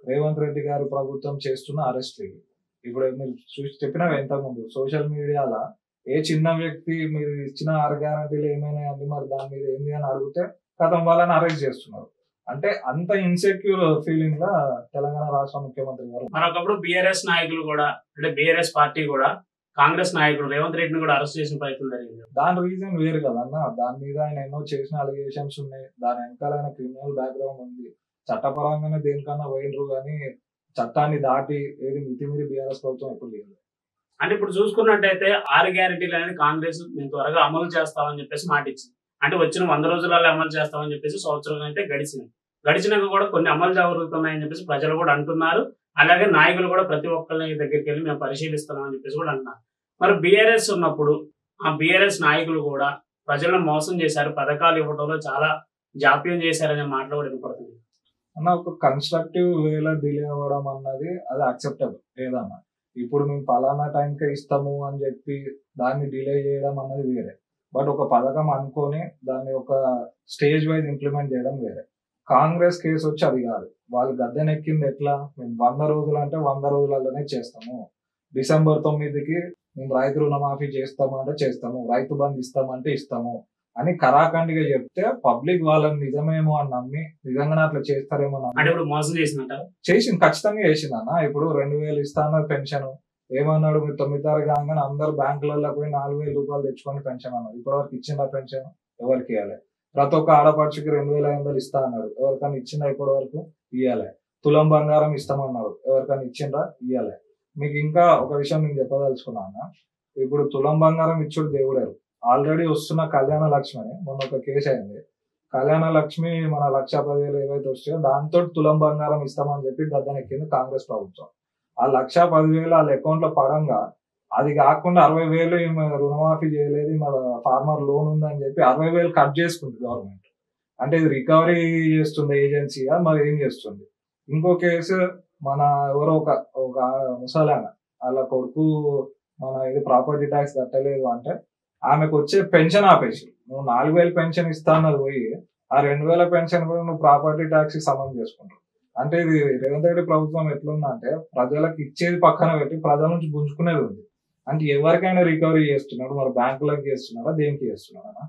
రేవంత్ రెడ్డి గారి ప్రభుత్వం చేస్తున్న అరెస్ట్ ఇవి. ఇప్పుడు మీరు చూసి చెప్పినా ఇంతకుముందు సోషల్ మీడియాలో ఏ చిన్న వ్యక్తి మీరు ఇచ్చిన 6 గ్యారంటీలు ఏమైనా అండి మరి దాని మీద ఏంది అని అడిగితే ఖతం వాళ్ళని అరెస్ట్ చేస్తున్నారు. అంటే అంత ఇన్సెక్యూర్ ఫీలింగ్ లా తెలంగాణ రాష్ట్ర ముఖ్యమంత్రి గారు. మరొకప్పుడు బీఆర్ఎస్ నాయకులు కూడా, అంటే బీఆర్ఎస్ పార్టీ కూడా కాంగ్రెస్ నాయకుడు రేవంత్ రెడ్డిని కూడా అరెస్ట్ చేసిన ప్రయత్నం జరిగింది. దాని రీజన్ వేరు కదన్న. దాని మీద ఆయన ఎన్నో చేసిన అలిగేషన్స్ ఉన్నాయి, దాని వెనకాల ఆయన క్రిమినల్ బ్యాక్గ్రౌండ్ ఉంది. చట్టపరంగానే దేనికన్నా పోయినరు కానీ చట్టాన్ని దాటి ఏది మితిమీరి బీఆర్ఎస్ ప్రభుత్వం ఎప్పుడు లేదు. అంటే ఇప్పుడు చూసుకున్నట్టయితే 6 గ్యారెంటీలు అనేది కాంగ్రెస్ మేము త్వరగా అమలు చేస్తామని చెప్పేసి మాట ఇచ్చింది. అంటే వచ్చిన 100 రోజులలో అమలు చేస్తామని చెప్పేసి సంవత్సరం అయితే గడిచింది. గడిచినాక కూడా కొన్ని అమలు జరుగుతున్నాయని చెప్పేసి ప్రజలు కూడా అంటున్నారు. అలాగే నాయకులు కూడా ప్రతి ఒక్కరిని దగ్గరికి వెళ్ళి మేము పరిశీలిస్తున్నామని చెప్పేసి కూడా అంటున్నారు. మరి బీఆర్ఎస్ ఉన్నప్పుడు ఆ బీఆర్ఎస్ నాయకులు కూడా ప్రజలను మోసం చేశారు, పథకాలు ఇవ్వడంలో చాలా జాప్యం చేశారనే మాటలు కూడా వినపడుతుంది. అన్న ఒక కన్స్ట్రక్టివ్ వేలో డిలే అవ్వడం అన్నది అది అక్సెప్టబుల్ ఏదన్నా. ఇప్పుడు మేము పలానా టైంకే ఇస్తాము అని చెప్పి దాన్ని డిలే చేయడం అన్నది వేరే. బట్ ఒక పథకం అనుకొని దాన్ని ఒక స్టేజ్ వైజ్ ఇంప్లిమెంట్ చేయడం వేరే. కాంగ్రెస్ కేసు వచ్చి అది కాదు. వాళ్ళు గద్దెనెక్కింది ఎట్లా, మేము 100 రోజులు అంటే 100 రోజులలోనే చేస్తాము, డిసెంబర్ 9కి మేము రైతు రుణమాఫీ చేస్తాము అంటే చేస్తాము, రైతు బంధు ఇస్తామంటే ఇస్తాము అని కరాఖండిగా చెప్తే పబ్లిక్ వాళ్ళని నిజమేమో అని నమ్మి నిజంగానే అట్లా చేస్తారేమో మోసం చేసిందంటారు. చేసింది, ఖచ్చితంగా చేసింది అన్న. ఇప్పుడు 2000 ఇస్తాను పెన్షన్ ఏమన్నాడు, మీరు 9 తారీఖు కాగానే అందరు బ్యాంకులలో పోయి 4000 రూపాయలు తెచ్చుకొని పెన్షన్ అన్నారు. ఇప్పటివరకు ఇచ్చిందా పెన్షన్? ఎవరికి ఇవ్వాలి. ప్రతి ఒక్క ఆడపడుచుకి 2500 ఇస్తా అన్నాడు, ఎవరికైనా ఇచ్చిందా? ఇప్పటి వరకు ఇవ్వాలి. తులం బంగారం ఇస్తామన్నారు, ఎవరికైనా ఇచ్చిందా? ఇవ్వాలి. మీకు ఇంకా ఒక విషయం నేను చెప్పదలుచుకున్నా అన్న, ఇప్పుడు తులం బంగారం ఇచ్చుడు దేవుడారు. ఆల్రెడీ వస్తున్న కళ్యాణ లక్ష్మి అని మొన్న ఒక కేసు అయింది. కళ్యాణ లక్ష్మి మన 1,10,000 ఏవైతే వస్తాయో దాంతో తులం బంగారం ఇస్తామని చెప్పి గద్దెనెక్కింది కాంగ్రెస్ ప్రభుత్వం. ఆ 1,10,000 వాళ్ళ అకౌంట్ లో పడంగా అది కాకుండా 60,000 రుణమాఫీ చేయలేదు, మన ఫార్మర్ లోన్ ఉందని చెప్పి 60,000 కట్ చేసుకుంది గవర్నమెంట్. అంటే ఇది రికవరీ చేస్తుంది ఏజెన్సీగా మరి ఏం చేస్తుంది? ఇంకో కేసు మన ఎవరో ఒక ముసలాయన వాళ్ళ కొడుకు మన ఇది ప్రాపర్టీ ట్యాక్స్ కట్టలేదు అంటే ఆమెకు వచ్చే పెన్షన్ ఆపేసి, నువ్వు 4,000 పెన్షన్ ఇస్తా అన్నది పోయి ఆ 2,000 పెన్షన్ కూడా నువ్వు ప్రాపర్టీ ట్యాక్స్ కి సమం చేసుకుంటావు. అంటే ఇది రేవంత్ రెడ్డి ప్రభుత్వం ఎట్లుందంటే ప్రజలకు ఇచ్చేది పక్కన పెట్టి ప్రజల నుంచి గుంజుకునేది ఉంది. అంటే ఎవరికైనా రికవరీ చేస్తున్నాడు, మరి బ్యాంకులకు చేస్తున్నాడా, దేనికి చేస్తున్నాడా?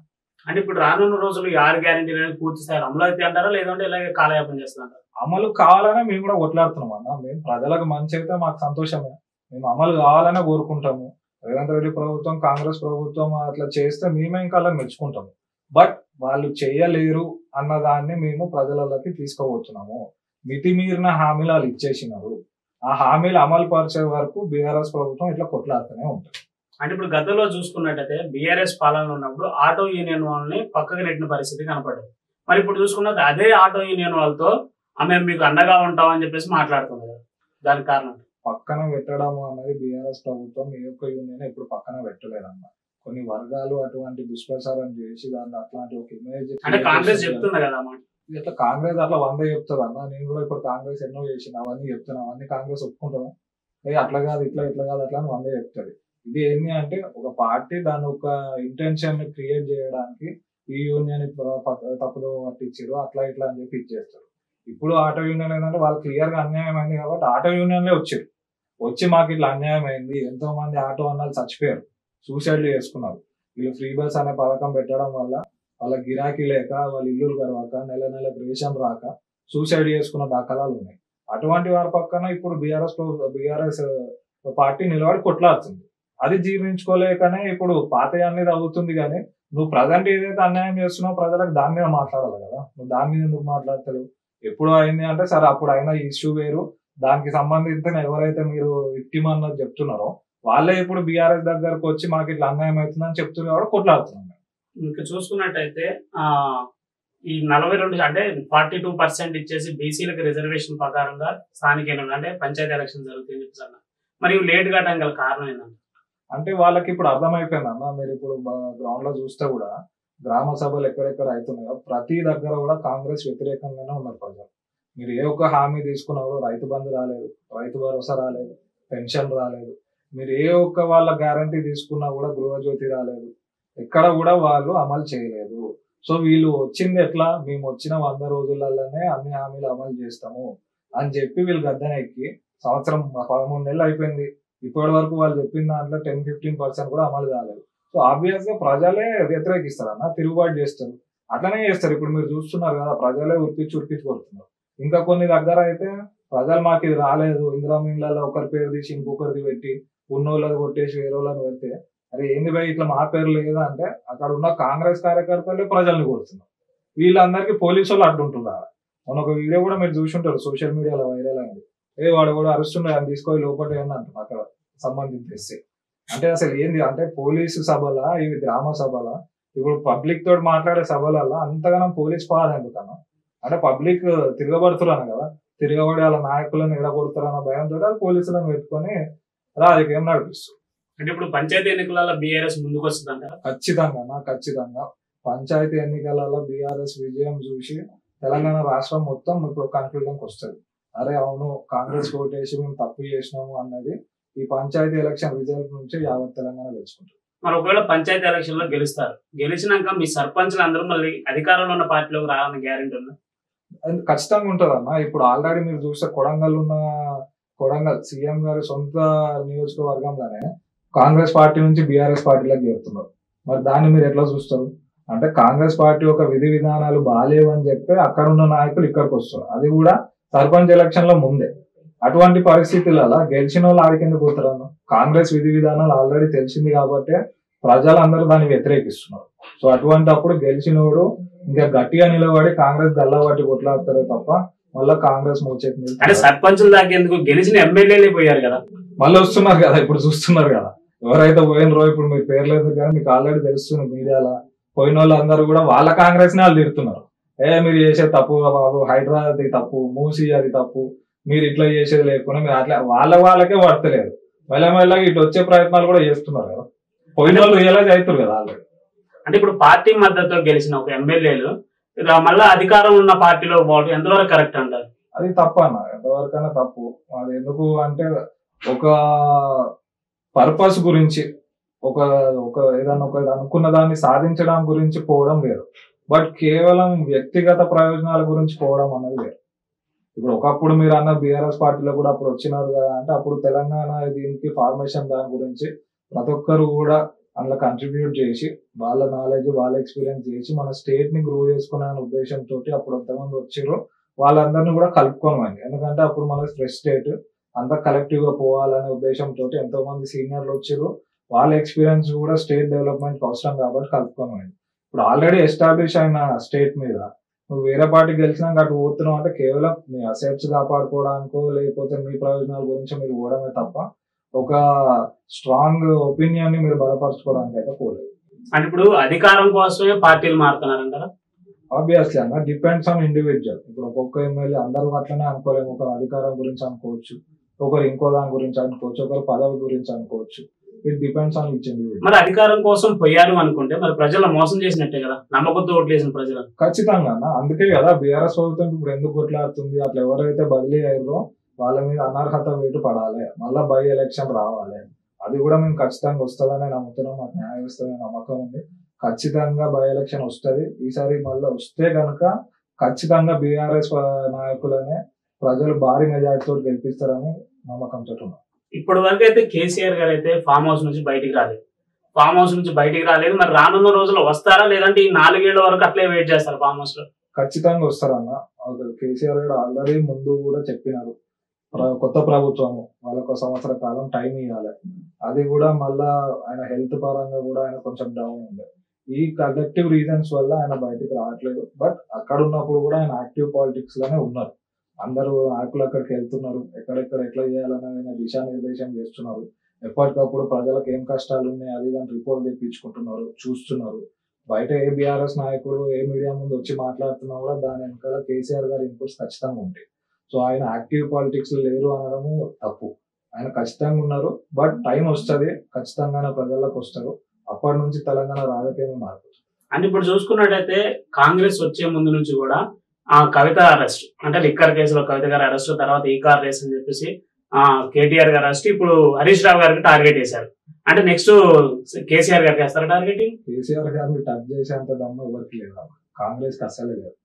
అంటే ఇప్పుడు రానున్న రోజులు 6 గ్యారెంటీలు అనేది పూర్తి స్థాయి అమలు అయితే అంటారా, లేదంటే ఇలాగే కాలయాపన చేస్తున్నారా? అమలు కావాలనే మేము కూడా కొట్లాడుతున్నాం అన్న. మేము ప్రజలకు మంచి అయితే మాకు సంతోషమే, మేము అమలు కావాలనే కోరుకుంటాము. రేవంత్ రెడ్డి ప్రభుత్వం, కాంగ్రెస్ ప్రభుత్వం అట్లా చేస్తే మేమే ఇంకా అలా మెచ్చుకుంటాము. బట్ వాళ్ళు చేయలేరు అన్నదాన్ని మేము ప్రజలకి తీసుకుపోతున్నాము. మితిమీరిన హామీలు వాళ్ళు ఇచ్చేసినారు. ఆ హామీలు అమలు పరిచే వరకు బీఆర్ఎస్ ప్రభుత్వం ఇట్లా కొట్లాడుతూనే ఉంటుంది. అంటే ఇప్పుడు గతంలో చూసుకున్నట్టయితే బీఆర్ఎస్ పాలన ఉన్నప్పుడు ఆటో యూనియన్ వాళ్ళని పక్కకు నెట్టిన పరిస్థితి కనపడేది. మరి ఇప్పుడు చూసుకున్నది అదే ఆటో యూనియన్ వాళ్ళతో మేము మీకు అండగా ఉంటామని చెప్పేసి మాట్లాడుతుంది కదా, దానికి కారణం? పక్కన పెట్టడం అనేది బీఆర్ఎస్ ప్రభుత్వం ఏ ఒక్క యూనియన్ ఇప్పుడు పక్కన పెట్టలేదన్న. కొన్ని వర్గాలు అటువంటి దుష్ప్రచారం చేసి దాన్ని అట్లాంటి ఒక ఇమేజ్ అంటే కాంగ్రెస్ చెప్తుంది కదా అన్నమాట. ఇట్లా కాంగ్రెస్ అట్లా 100 చెప్తుంది అన్న. నేను కూడా ఇప్పుడు కాంగ్రెస్ ఎన్నో చేసిన అవన్నీ చెప్తున్నా, అవన్నీ కాంగ్రెస్ ఒప్పుకుంటాను. అట్లా కాదు ఇట్లా కాదు అట్లా అని 100 చెప్తుంది. ఇది ఏంటి అంటే ఒక పార్టీ దాని ఒక ఇంటెన్షన్ క్రియేట్ చేయడానికి ఈ యూనియన్ తప్పుదో పట్టించారు అట్లా ఇట్లా అని చెప్పి ఇచ్చేస్తారు. ఇప్పుడు ఆటో యూనియన్ ఏంటంటే వాళ్ళు క్లియర్ గా అన్యాయం అయింది కాబట్టి ఆటో యూనియన్లే వచ్చి మాకు ఇట్లా అన్యాయం అయింది, ఎంతో మంది ఆటో అన్నాలు చచ్చిపోయారు, సూసైడ్లు చేసుకున్నారు. వీళ్ళు ఫ్రీ బస్ అనే పథకం పెట్టడం వల్ల వాళ్ళ గిరాకీ లేక వాళ్ళ ఇల్లులు గడవక నెలకు రేషన్ రాక సూసైడ్ చేసుకున్న దాఖలాలు ఉన్నాయి. అటువంటి వారి పక్కన ఇప్పుడు బీఆర్ఎస్ పార్టీ నిలబడి కొట్లాడుతుంది. అది జీర్ణించుకోలేకనే ఇప్పుడు పాత అనేది అవుతుంది. కానీ నువ్వు ప్రజెంట్ ఏదైతే అన్యాయం చేస్తున్నావు ప్రజలకు దాని మీద మాట్లాడాలి కదా, నువ్వు దాని మీద ఎందుకు మాట్లాడతావు? ఎప్పుడు అయింది అంటే సరే అప్పుడు అయినా ఇష్యూ వేరు, దానికి సంబంధించిన ఎవరైతే మీరు విక్టిమ్ అన్నది చెప్తున్నారో వాళ్ళే ఇప్పుడు బీఆర్ఎస్ దగ్గరకు వచ్చి మాకు ఇట్లా అన్యాయం అవుతుందని చెప్తున్నారు కాబట్టి కొట్లాడుతున్నాం. ఇంకా చూసుకున్నట్టయితే ఆ ఈ 42 అంటే 42% ఇచ్చేసి బీసీలకు రిజర్వేషన్ ప్రకారంగా స్థానిక ఎన్నికలు అంటే పంచాయతీ ఎలక్షన్ జరుగుతాయని చెప్పేసి అన్నారు. మరి లేట్ కావడానికి గల కారణం ఏంటంటే అంటే వాళ్ళకి ఇప్పుడు అర్థమైపోయింది అన్న. మీరు ఇప్పుడు గ్రౌండ్ లో చూస్తే కూడా గ్రామ సభలు ఎక్కడెక్కడ అవుతున్నాయో ప్రతి దగ్గర కూడా కాంగ్రెస్ వ్యతిరేకంగానే ఉన్నారు ప్రజలు. మీరు ఏ ఒక్క హామీ తీసుకున్నా కూడా రైతు బంధు రాలేదు, రైతు భరోసా రాలేదు, పెన్షన్ రాలేదు. మీరు ఏ ఒక్క వాళ్ళ గ్యారంటీ తీసుకున్నా కూడా గృహజ్యోతి రాలేదు. ఎక్కడ కూడా వాళ్ళు అమలు చేయలేదు. సో వీళ్ళు వచ్చింది ఎట్లా, మేము వచ్చిన 100 రోజులలోనే అన్ని హామీలు అమలు చేస్తాము అని చెప్పి వీళ్ళు గద్దెనెక్కి సంవత్సరం 13 నెలలు అయిపోయింది. ఇప్పటి వరకు వాళ్ళు చెప్పిన దాంట్లో 10-15% కూడా అమలు కాలేదు. సో ఆబ్వియస్ గా ప్రజలే వ్యతిరేకిస్తారు అన్న, తిరుగుబాటు చేస్తారు. అట్లనే చేస్తారు. ఇప్పుడు మీరు చూస్తున్నారు కదా, ప్రజలే ఉరికించి కొడుతున్నారు. ఇంకా కొన్ని దగ్గర అయితే ప్రజలు మాకు ఇది రాలేదు, ఇందిరామిన్లలో ఒకరి పేరు తీసి ఇంకొకరిది పెట్టి ఉన్నోళ్ళది కొట్టేసి వేరే వాళ్ళని పెడితే అరే ఏంది భయ్ ఇట్లా మా పేరు లేదా అంటే అక్కడ ఉన్న కాంగ్రెస్ కార్యకర్తలే ప్రజల్ని కొడుతున్నారు. వీళ్ళందరికీ పోలీసు వాళ్ళు అడ్డుంటున్నారు. మన ఒక వీడియో కూడా మీరు చూసి ఉంటారు, సోషల్ మీడియాలో వైరల్ అయింది. వాడు కూడా అరుస్తుండే అని తీసుకొని లోపల ఏంటి అంటున్నారు అక్కడ సంబంధించి. అంటే అసలు ఏంది అంటే పోలీసు సభల ఇవి గ్రామ సభల, ఇప్పుడు పబ్లిక్ తోటి మాట్లాడే సభలలో అంతగానం పోలీస్ పవర్ ఎందుకన్నా? అంటే పబ్లిక్ తిరగబడుతున్నారు కదా, తిరగబడి వాళ్ళ నాయకులను ఎడగొడతారన్న భయంతో వాళ్ళు పోలీసులను పెట్టుకొని రాజకీయం నడిపిస్తారు. అంటే ఇప్పుడు పంచాయతీ ఎన్నికలలో బీఆర్ఎస్ ముందుకు వస్తుందంట. ఖచ్చితంగా పంచాయతీ ఎన్నికలలో బీఆర్ఎస్ విజయం చూసి తెలంగాణ రాష్ట్రం మొత్తం ఇప్పుడు కన్ఫ్యూజన్కి వస్తుంది. అరే అవును కాంగ్రెస్ ఓటేసి మేము తప్పు చేసినాము అన్నది ఈ పంచాయతీ ఎలక్షన్ రిజల్ట్ నుంచి యావత్ తెలంగాణ తెలుసుకుంటారు. మరి ఒకవేళ పంచాయతీ ఎలక్షన్ లో గెలుస్తారు, గెలిచినాక మీ సర్పంచ్లు అందరూ మళ్ళీ అధికారంలో ఉన్న పార్టీలోకి రావాలని గ్యారెంటీ ఉందా? ఖచ్చితంగా ఉంటది అన్న. ఇప్పుడు ఆల్రెడీ మీరు చూస్తే కొడంగల్ సీఎం గారి సొంత నియోజకవర్గంలోనే కాంగ్రెస్ పార్టీ నుంచి బీఆర్ఎస్ పార్టీలోకి చేరుతున్నారు. మరి దాన్ని మీరు ఎట్లా చూస్తారు? అంటే కాంగ్రెస్ పార్టీ ఒక విధి విధానాలు బాగాలేవు అని చెప్పి అక్కడ ఉన్న నాయకులు ఇక్కడికి వస్తారు, అది కూడా సర్పంచ్ ఎలక్షన్ లో ముందే. అటువంటి పరిస్థితులలో గెలిచిన వాళ్ళు ఆడికెందుకు పోతారన్న? కాంగ్రెస్ విధి విధానాలు ఆల్రెడీ తెలిసింది కాబట్టి ప్రజలందరూ దాన్ని వ్యతిరేకిస్తున్నారు. సో అటువంటి అప్పుడు గెలిచినోడు ఇంకా గట్టిగా నిలబడి కాంగ్రెస్ గల్లబట్టి కొట్లాడతారే తప్ప మళ్ళీ కాంగ్రెస్ మోచేతి. అంటే సర్పంచులు దాకా ఎందుకు, గెలిచిన ఎమ్మెల్యేలే పోయారు కదా, మళ్ళీ వస్తున్నారు కదా, ఇప్పుడు చూస్తున్నారు కదా ఎవరైతే పోయినరో. ఇప్పుడు మీ పేర్లు ఎందుకు కానీ మీకు ఆల్రెడీ తెలుస్తుంది మీడియాలో. పోయిన వాళ్ళందరూ కూడా వాళ్ళ కాంగ్రెస్ ని వాళ్ళు తిడుతున్నారు. మీరు చేసేది తప్పు బాబు, హైదరాబాద్ అది తప్పు, మూసీ అది తప్పు, మీరు ఇట్లా చేసేది లేకుండా మీరు అట్లా వాళ్ళకే పడతలేదు. మెల్లమెల్లగా ఇటు వచ్చే ప్రయత్నాలు కూడా చేస్తున్నారు కదా, పోయిన వాళ్ళు రియలైజ్ అవుతారు కదా ఆల్రెడీ. అంటే ఇప్పుడు పార్టీ మద్దతుతో గెలిచిన ఒక ఎమ్మెల్యేలు మళ్ళీ అధికారం ఉన్న పార్టీలో పోవడం ఎంతవరకు కరెక్ట్ అంటారు? అది తప్పు అన్న, ఎంతవరకైనా తప్పు. అది ఎందుకు అంటే ఒక పర్పస్ గురించి ఏదన్నా ఒక అనుకున్న దాన్ని సాధించడం గురించి పోవడం వేరు, బట్ కేవలం వ్యక్తిగత ప్రయోజనాల గురించి పోవడం అన్నది వేరు. ఇప్పుడు ఒకప్పుడు మీరు అన్న బీఆర్ఎస్ పార్టీలో కూడా అప్పుడు వచ్చినారు కదా అంటే అప్పుడు తెలంగాణ దీనికి ఫార్మేషన్ దాని గురించి ప్రతి ఒక్కరు కూడా అందులో కంట్రిబ్యూట్ చేసి వాళ్ళ నాలెడ్జ్ వాళ్ళ ఎక్స్పీరియన్స్ చేసి మన స్టేట్ ని గ్రో చేసుకునే ఉద్దేశంతో అప్పుడు ఎంతమంది వచ్చారో వాళ్ళందరినీ కూడా కలుపుకోనివ్వండి. ఎందుకంటే అప్పుడు మన ఫ్రెష్ స్టేట్ అంతా కలెక్టివ్ గా పోవాలనే ఉద్దేశంతో ఎంతో మంది సీనియర్లు వచ్చారు, వాళ్ళ ఎక్స్పీరియన్స్ కూడా స్టేట్ డెవలప్మెంట్ అవసరం కాబట్టి కలుపుకోనివ్వండి. ఇప్పుడు ఆల్రెడీ ఎస్టాబ్లిష్ అయిన స్టేట్ మీద నువ్వు వేరే పార్టీ గెలిచినాక అటు పోతున్నావు అంటే కేవలం మీ అసెట్స్ కాపాడుకోవడానికో లేకపోతే మీ ప్రయోజనాల గురించి మీరు పోవడమే తప్ప ఒక స్ట్రాంగ్ ఒపీనియన్ ని మీరు బలపరచుకోవడానికి అయితే పోలేదు. అంటే ఇప్పుడు అధికారం కోసమే పార్టీలు మారుతున్నారంటారా? ఆబ్వియస్లీ అన్న, డిపెండ్స్ ఆన్ ఇండివిజువల్. ఇప్పుడు ఒక్కొక్క ఎమ్మెల్యే అందరూ అట్లనే అనుకోలేము. ఒకరు అధికారం గురించి అనుకోవచ్చు, ఒకరు ఇంకో దాని గురించి అనుకోవచ్చు, ఒకరు పదవి గురించి అనుకోవచ్చు. It depends on each individual. మరి అధికారం కోసం పోయారు అనుకుంటే మరి ప్రజలు మోసం చేసినట్టే కదా, నమ్మకంతో ఓట్లేసిన ప్రజలు. ఖచ్చితంగా అన్న, అందుకే కదా బీఆర్ఎస్ ప్రభుత్వం ఇప్పుడు ఎందుకు కొట్లాడుతుంది. అట్లా ఎవరైతే బదిలీ అయ్యారో వాళ్ళ మీద అనర్హత వేటు పడాలి, మళ్ళా బై ఎలక్షన్ రావాలి. అది కూడా మేము ఖచ్చితంగా వస్తుందని నమ్ముతున్నాం, మాకు న్యాయం వస్తుందని నమ్మకం ఉంది. ఖచ్చితంగా బై ఎలక్షన్ వస్తుంది ఈసారి. మళ్ళీ వస్తే కనుక ఖచ్చితంగా బీఆర్ఎస్ నాయకులనే ప్రజలు భారీ మెజార్టీతో గెలిపిస్తారని నమ్మకంతో ఉన్నాం. ఇప్పటి వరకు అయితే కేసీఆర్ గారు అయితే ఫామ్ హౌస్ నుంచి బయటికి రాలేదు. మరి రానున్న రోజుల్లో వస్తారా, లేదంటే ఈ 4 ఏళ్ల వరకు అట్లే వెయిట్ చేస్తారు ఫామ్ హౌస్ లో? ఖచ్చితంగా వస్తారన్న. కేసీఆర్ గారు ఆల్రెడీ ముందు కూడా చెప్పినారు, కొత్త ప్రభుత్వము వాళ్ళకు 1 సంవత్సర కాలం టైం ఇవ్వాలి. అది కూడా మళ్ళా ఆయన హెల్త్ పరంగా కూడా ఆయన కొంచెం డౌన్ ఉండే. ఈ కలెక్టివ్ రీజన్స్ వల్ల ఆయన బయటకు రావట్లేదు. బట్ అక్కడ ఉన్నప్పుడు కూడా ఆయన యాక్టివ్ పాలిటిక్స్ లోనే ఉన్నారు. అందరూ నాయకులు అక్కడికి వెళ్తున్నారు, ఎక్కడెక్కడ ఎట్లా చేయాలని ఆయన దిశానిర్దేశం చేస్తున్నారు. ఎప్పటికప్పుడు ప్రజలకు ఏం కష్టాలు ఉన్నాయి అది దాని రిపోర్ట్ తెప్పించుకుంటున్నారు, చూస్తున్నారు. బయట ఏ బీఆర్ఎస్ నాయకుడు ఏ మీడియా ముందు వచ్చి మాట్లాడుతున్నా కూడా దాని వెనకాల కేసీఆర్ గారి ఇన్పుట్స్ ఖచ్చితంగా ఉంటాయి. సో ఆయన యాక్టివ్ పాలిటిక్స్ లేరు అనడము తప్పు. ఆయన ఖచ్చితంగా ఉన్నారు. బట్ టైం వస్తుంది, ఖచ్చితంగా ప్రజలకు వస్తారు. అప్పటి నుంచి తెలంగాణ రాజకీయం మారుతుంది. అంటే ఇప్పుడు చూసుకున్నట్టయితే కాంగ్రెస్ వచ్చే ముందు నుంచి కూడా కవిత అరెస్ట్, అంటే లిక్కర్ కేసులో కవిత గారి అరెస్ట్, తర్వాత ఈ కార్ రేస్ అని చెప్పేసి కేటీఆర్ గారు అరెస్ట్, ఇప్పుడు హరీష్ రావు గారికి టార్గెట్ వేశారు. అంటే నెక్స్ట్ కేసీఆర్ గారికి వేస్తారా టార్గెట్? కేసీఆర్ గారిని టచ్ చేసేంత దమ్ము ఎవరికి లేదు, కాంగ్రెస్ కి అసలే లేదు.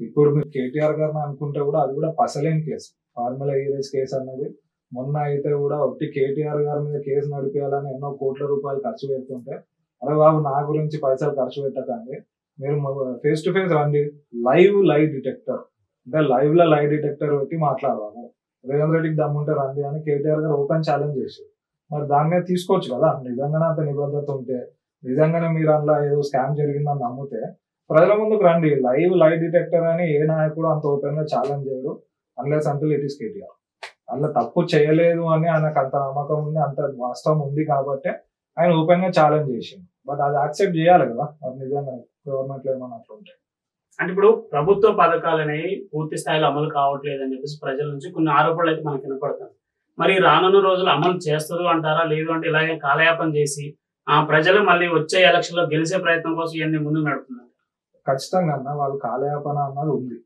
ఇప్పుడు మీరు కేటీఆర్ గారిని అనుకుంటే కూడా అది కూడా పసలేని కేసు. ఫార్ములా ఈ రేస్ కేసు అన్నది మొన్న అయితే కూడా ఒకటి కేటీఆర్ గారి మీద కేసు నడిపేయాలని ఎన్నో కోట్ల రూపాయలు ఖర్చు పెడుతుంటే, అరే బాబు నా గురించి పైసలు ఖర్చు పెట్టకండి, మీరు ఫేస్ టు ఫేస్ రండి, లైవ్ డిటెక్టర్ అంటే లైవ్ లో లైవ్ డిటెక్టర్ పెట్టి మాట్లాడదాము, రేవంత్ రెడ్డికి దమ్ముంటే రండి అని కేటీఆర్ గారు ఓపెన్ ఛాలెంజ్ చేశారు. మరి దాని మీద తీసుకోవచ్చు కదా, నిజంగానే అంత నిబద్ధత ఉంటే, నిజంగానే మీరు అందులో ఏదో స్కామ్ జరిగిందని నమ్మితే ప్రజల ముందుకు రండి. లైవ్ డిటెక్టర్ అని ఏ నాయకుడు అంత ఓపెన్ గా ఛాలెంజ్ చేయడు unless until it is KTR. అందులో తప్పు చేయలేదు అని ఆయనకు అంత నమ్మకం ఉంది, అంత వాస్తవం ఉంది కాబట్టి ఆయన ఓపెన్ గా ఛాలెంజ్ చేసిండు. బట్ అది యాక్సెప్ట్ చేయాలి కదా మరి నిజంగా గవర్నమెంట్ లో ఏమన్నా అట్లా ఉంటాయి. అంటే ఇప్పుడు ప్రభుత్వ పథకాలు అనేవి పూర్తి స్థాయిలో అమలు కావట్లేదు అని చెప్పేసి ప్రజల నుంచి కొన్ని ఆరోపణలు అయితే మనకు వినపడతాయి. మరి రానున్న రోజులు అమలు చేస్తారు అంటారా, లేదు అంటే ఇలాగే కాలయాపన చేసి ప్రజలు మళ్ళీ వచ్చే ఎలక్షన్ లో గెలిచే ప్రయత్నం కోసం ఇవన్నీ ముందుకు నడుపుతున్నారు? ఖచ్చితంగా అన్న వాళ్ళు కాలయాపన అన్నది ఉంది.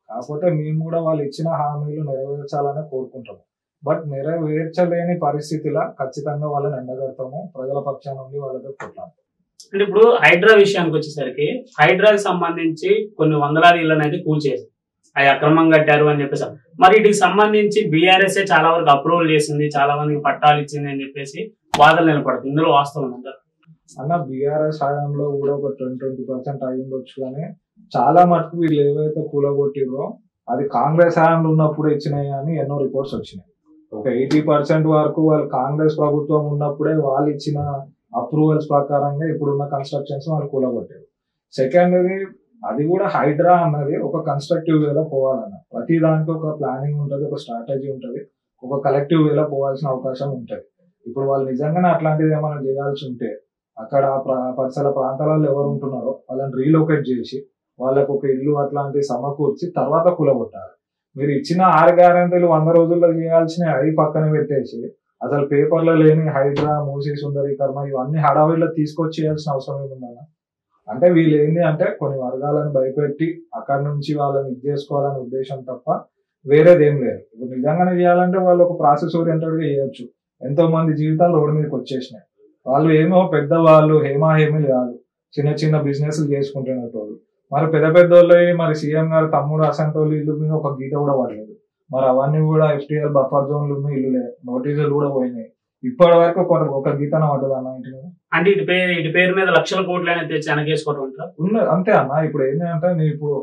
కాకపోతే మేము కూడా వాళ్ళు ఇచ్చిన హామీలు నెరవేర్చాలని కోరుకుంటాము. బట్ నెరవేర్చలేని పరిస్థితిలో ఖచ్చితంగా వాళ్ళని ఎండగడతాము, ప్రజల పక్షాన నుండి వాళ్ళతో కొట్లాడతాం. అంటే ఇప్పుడు హైడ్రా విషయానికి వచ్చేసరికి హైడ్రాకి సంబంధించి కొన్ని వందలాది ఇళ్లను అయితే కూల్చేసి అవి అక్రమంగా కట్టారు అని చెప్పేసి, మరి వీటికి సంబంధించి బీఆర్ఎస్ చాలా వరకు అప్రూవల్ చేసింది, చాలా మందికి పట్టాలు ఇచ్చింది అని చెప్పేసి వాదనలు నిలబడుతుంది. ఇందులో వాస్తవం అంటారు అన్న? బీఆర్ఎస్ హయాంలో కూడా ఒక 20% అయి ఉండొచ్చు, కానీ చాలా మటుకు వీళ్ళు ఏవైతే కూలగొట్టిరో అది కాంగ్రెస్ హయాంలో ఉన్నప్పుడు ఇచ్చినాయి అని ఎన్నో రిపోర్ట్స్ వచ్చినాయి. ఒక 80% వరకు వాళ్ళు కాంగ్రెస్ ప్రభుత్వం ఉన్నప్పుడే వాళ్ళు ఇచ్చిన అప్రూవల్స్ ప్రకారంగా ఇప్పుడున్న కన్స్ట్రక్షన్స్ వాళ్ళు కూలగొట్టారు. సెకండ్ది అది కూడా హైడ్రా అన్నది ఒక కన్స్ట్రక్టివ్ వేలో పోవాలన్న, ప్రతి దానికి ఒక ప్లానింగ్ ఉంటుంది, ఒక స్ట్రాటజీ ఉంటుంది, ఒక కలెక్టివ్ వేలో పోవాల్సిన అవకాశం ఉంటుంది. ఇప్పుడు వాళ్ళు నిజంగానే అట్లాంటిది ఏమైనా చేయాల్సి ఉంటే అక్కడ పరిసర ప్రాంతాలలో ఎవరు ఉంటున్నారో వాళ్ళని రీలొకేట్ చేసి వాళ్ళకు ఒక ఇల్లు అట్లాంటివి సమకూర్చి తర్వాత కూలగొట్టాలి. మీరు ఇచ్చిన 6 గ్యారెంటీలు 100 రోజుల్లో చేయాల్సిన అవి పక్కన పెట్టేసి అసలు పేపర్లో లేని హైడ్రా, మూసీ సుందరీకరణ ఇవన్నీ హడావిడిలో తీసుకొచ్చి చేయాల్సిన అవసరం ఏముందన్న? అంటే వీళ్ళు ఏంటి అంటే కొన్ని వర్గాలను భయపెట్టి అక్కడి నుంచి వాళ్ళని ఇది చేసుకోవాలనే ఉద్దేశం తప్ప వేరేదేం లేదు. ఇప్పుడు నిజంగానే చేయాలంటే వాళ్ళు ఒక ప్రాసెస్ ఓరియంటెడ్ గా చేయొచ్చు. ఎంతో మంది జీవితాలు రోడ్డు మీదకి వచ్చేసినాయి. వాళ్ళు ఏమో పెద్దవాళ్ళు హేమాహేమీలు కాదు, చిన్న చిన్న బిజినెస్లు చేసుకుంటున్నట్టు. మరి పెద్ద వాళ్ళు మరి సీఎం గారు తమ్ముడు అసంటోళ్ళు ఇల్లు మీద ఒక గీత కూడా పడలేదు. మరి అవన్నీ కూడా FTL బఫర్ జోన్లు ఉన్న ఇల్లులే, నోటీసులు కూడా పోయినాయి. ఇప్పటి వరకు ఒక గీతన పడ్డది అన్న ఇంటి మీద. అంటే ఇటు పేరు మీద లక్షల కోట్లు అనేది తెచ్చి వెనకేసుకోవడం ఉన్నది అంతే అన్న. ఇప్పుడు ఏంటంటే నేను ఇప్పుడు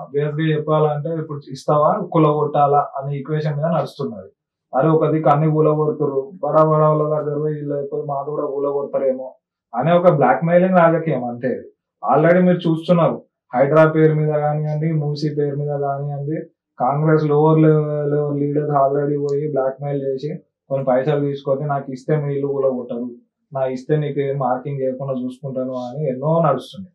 అభ్యర్థి చెప్పాలంటే ఇప్పుడు ఇస్తావా కూలగొట్టాలా అనే ఈక్వేషన్ మీద నడుస్తున్నది. అరే ఒక దిక్కు అన్ని కూలగొడుతురు, బడా వాళ్ళ దగ్గర వీళ్ళు అయిపోయి మాది కూడా కూలగొడతారేమో అనే ఒక బ్లాక్ మెయిలింగ్ రాజకీయం అంతే. ఆల్రెడీ మీరు చూస్తున్నారు హైడ్రా పేరు మీద కానివ్వండి, మూసీ పేరు మీద కానివ్వండి, Congress lower level leaders already పోయి బ్లాక్ మెయిల్ చేసి కొన్ని పైసలు తీసుకొని నాకు ఇస్తే మీ ఇల్లు కూలగొట్టరు, నా ఇస్తే నీకు ఏం మార్కింగ్ చేయకుండా చూసుకుంటాను అని ఎన్నో నడుస్తుంది.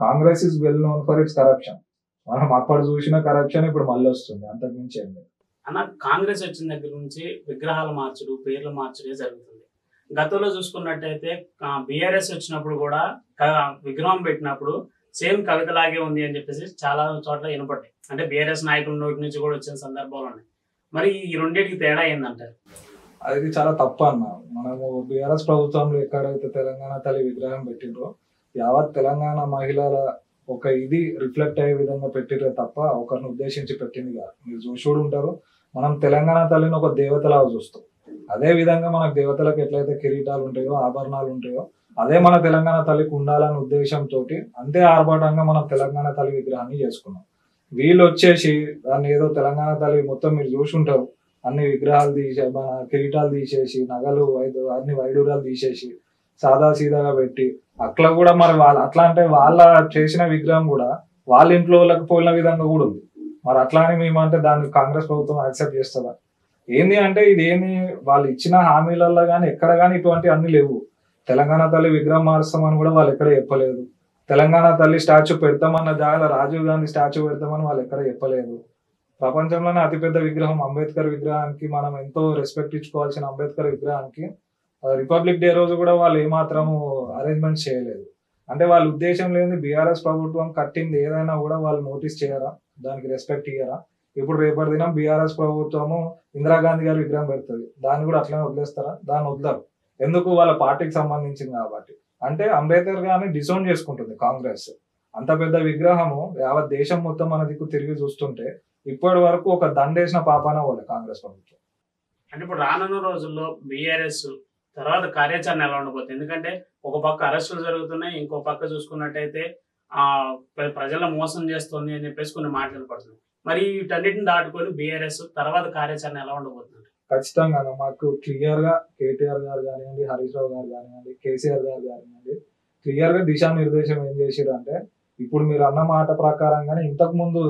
Congress is well known for it's corruption. మనం అప్పుడు చూసిన కరప్షన్ ఇప్పుడు మళ్ళీ వస్తుంది, అంతకుమించి ఏం లేదు అన్న. కాంగ్రెస్ వచ్చిన దగ్గర నుంచి విగ్రహాలు మార్చడు, పేర్లు మార్చడే జరుగుతుంది. గతంలో చూసుకున్నట్టయితే బీఆర్ఎస్ వచ్చినప్పుడు కూడా విగ్రహం పెట్టినప్పుడు సేమ్ కవితలాగే ఉంది అని చెప్పేసి చాలా చోట్ల వినపడ్డాయి. అంటే బీఆర్ఎస్ నాయకుల నోటి నుంచి కూడా వచ్చిన సందర్భాలు ఉన్నాయి. మరి ఈ రెండింటికి తేడా ఏందంటారు? అది చాలా తప్పు అన్న. మనము బీఆర్ఎస్ ప్రభుత్వంలో ఎక్కడైతే తెలంగాణ తల్లి విగ్రహం పెట్టిండ్రో యావత్ తెలంగాణ మహిళల ఒక ఇది రిఫ్లెక్ట్ అయ్యే విధంగా పెట్టిరే తప్ప ఒకరిని ఉద్దేశించి పెట్టింది కాదు. మీరు చూసి ఉంటారు, మనం తెలంగాణ తల్లిని ఒక దేవతలాగా చూస్తాం. అదే విధంగా మనకు దేవతలకు ఎట్లయితే కిరీటాలు ఉంటాయో, ఆభరణాలు ఉంటాయో, అదే మన తెలంగాణ తల్లికి ఉండాలనే ఉద్దేశంతో అంతే ఆర్భాటంగా మనం తెలంగాణ తల్లి విగ్రహాన్ని చేసుకున్నాం. వీళ్ళు వచ్చేసి దాన్ని ఏదో తెలంగాణ తల్లి మొత్తం మీరు చూసి ఉంటారు, అన్ని విగ్రహాలు మన కిరీటాలు తీసేసి, నగలు అన్ని వైడూరాలు తీసేసి సాదా సీదాగా పెట్టి అట్లా కూడా మరి అట్లా అంటే వాళ్ళ చేసిన విగ్రహం కూడా వాళ్ళ ఇంట్లో వాళ్ళకి పోలిన విధంగా కూడా ఉంది. మరి అట్లా అని మేమంటే దాన్ని కాంగ్రెస్ ప్రభుత్వం యాక్సెప్ట్ చేస్తుందా? ఏంది అంటే ఇది ఏమి వాళ్ళు ఇచ్చిన హామీలలో కానీ ఎక్కడ కానీ ఇటువంటి అన్ని లేవు. తెలంగాణ తల్లి విగ్రహం మారుస్తామని కూడా వాళ్ళు ఎక్కడ చెప్పలేదు. తెలంగాణ తల్లి స్టాచ్యూ పెడతామన్న జాగాలో రాజీవ్ గాంధీ స్టాచ్యూ పెడతామని వాళ్ళు ఎక్కడ చెప్పలేదు. ప్రపంచంలోనే అతిపెద్ద విగ్రహం అంబేద్కర్ విగ్రహానికి, మనం ఎంతో రెస్పెక్ట్ ఇచ్చుకోవాల్సిన అంబేద్కర్ విగ్రహానికి రిపబ్లిక్ డే రోజు కూడా వాళ్ళు ఏమాత్రము అరేంజ్మెంట్స్ చేయలేదు. అంటే వాళ్ళ ఉద్దేశం లేని బీఆర్ఎస్ ప్రభుత్వం కట్టింది ఏదైనా కూడా వాళ్ళు నోటీస్ చేయరా, దానికి రెస్పెక్ట్ ఇయ్యరా? ఇప్పుడు రేపటి దినం బీఆర్ఎస్ ప్రభుత్వము ఇందిరాగాంధీ గారి విగ్రహం పెడుతుంది, దాన్ని కూడా అట్లనే వదిలేస్తారా? దాన్ని వదలరు. ఎందుకు? వాళ్ళ పార్టీకి సంబంధించింది కాబట్టి. అంటే అంబేద్కర్ గారిని డిసోన్ చేసుకుంటుంది కాంగ్రెస్. అంత పెద్ద విగ్రహము యావత్ దేశం మొత్తం మన దిక్కు తిరిగి చూస్తుంటే ఇప్పటి వరకు ఒక దండేసిన పాపాన పోలే కాంగ్రెస్ ప్రభుత్వం. అంటే ఇప్పుడు రానున్న రోజుల్లో బీఆర్ఎస్ తర్వాత కార్యాచరణ ఎలా ఉండబోతుంది? ఎందుకంటే ఒక పక్క అరెస్టులు జరుగుతున్నాయి, ఇంకో పక్క చూసుకున్నట్టయితే ప్రజలను మోసం చేస్తుంది అని చెప్పేసి కొన్ని మాటలు పడుతున్నాయి. మరి వీటన్నిటిని దాటుకొని బీఆర్ఎస్ తర్వాత కార్యాచరణ ఎలా ఉండబోతుంది? ఖచ్చితంగా మాకు క్లియర్ గా కేటీఆర్ గారు కానివ్వండి, హరీష్ రావు గారు కానివ్వండి, కేసీఆర్ గారు కానివ్వండి, క్లియర్ గా దిశానిర్దేశం ఏం చేశారు అంటే, ఇప్పుడు మీరు అన్న మాట ప్రకారంగానే ఇంతకు ముందు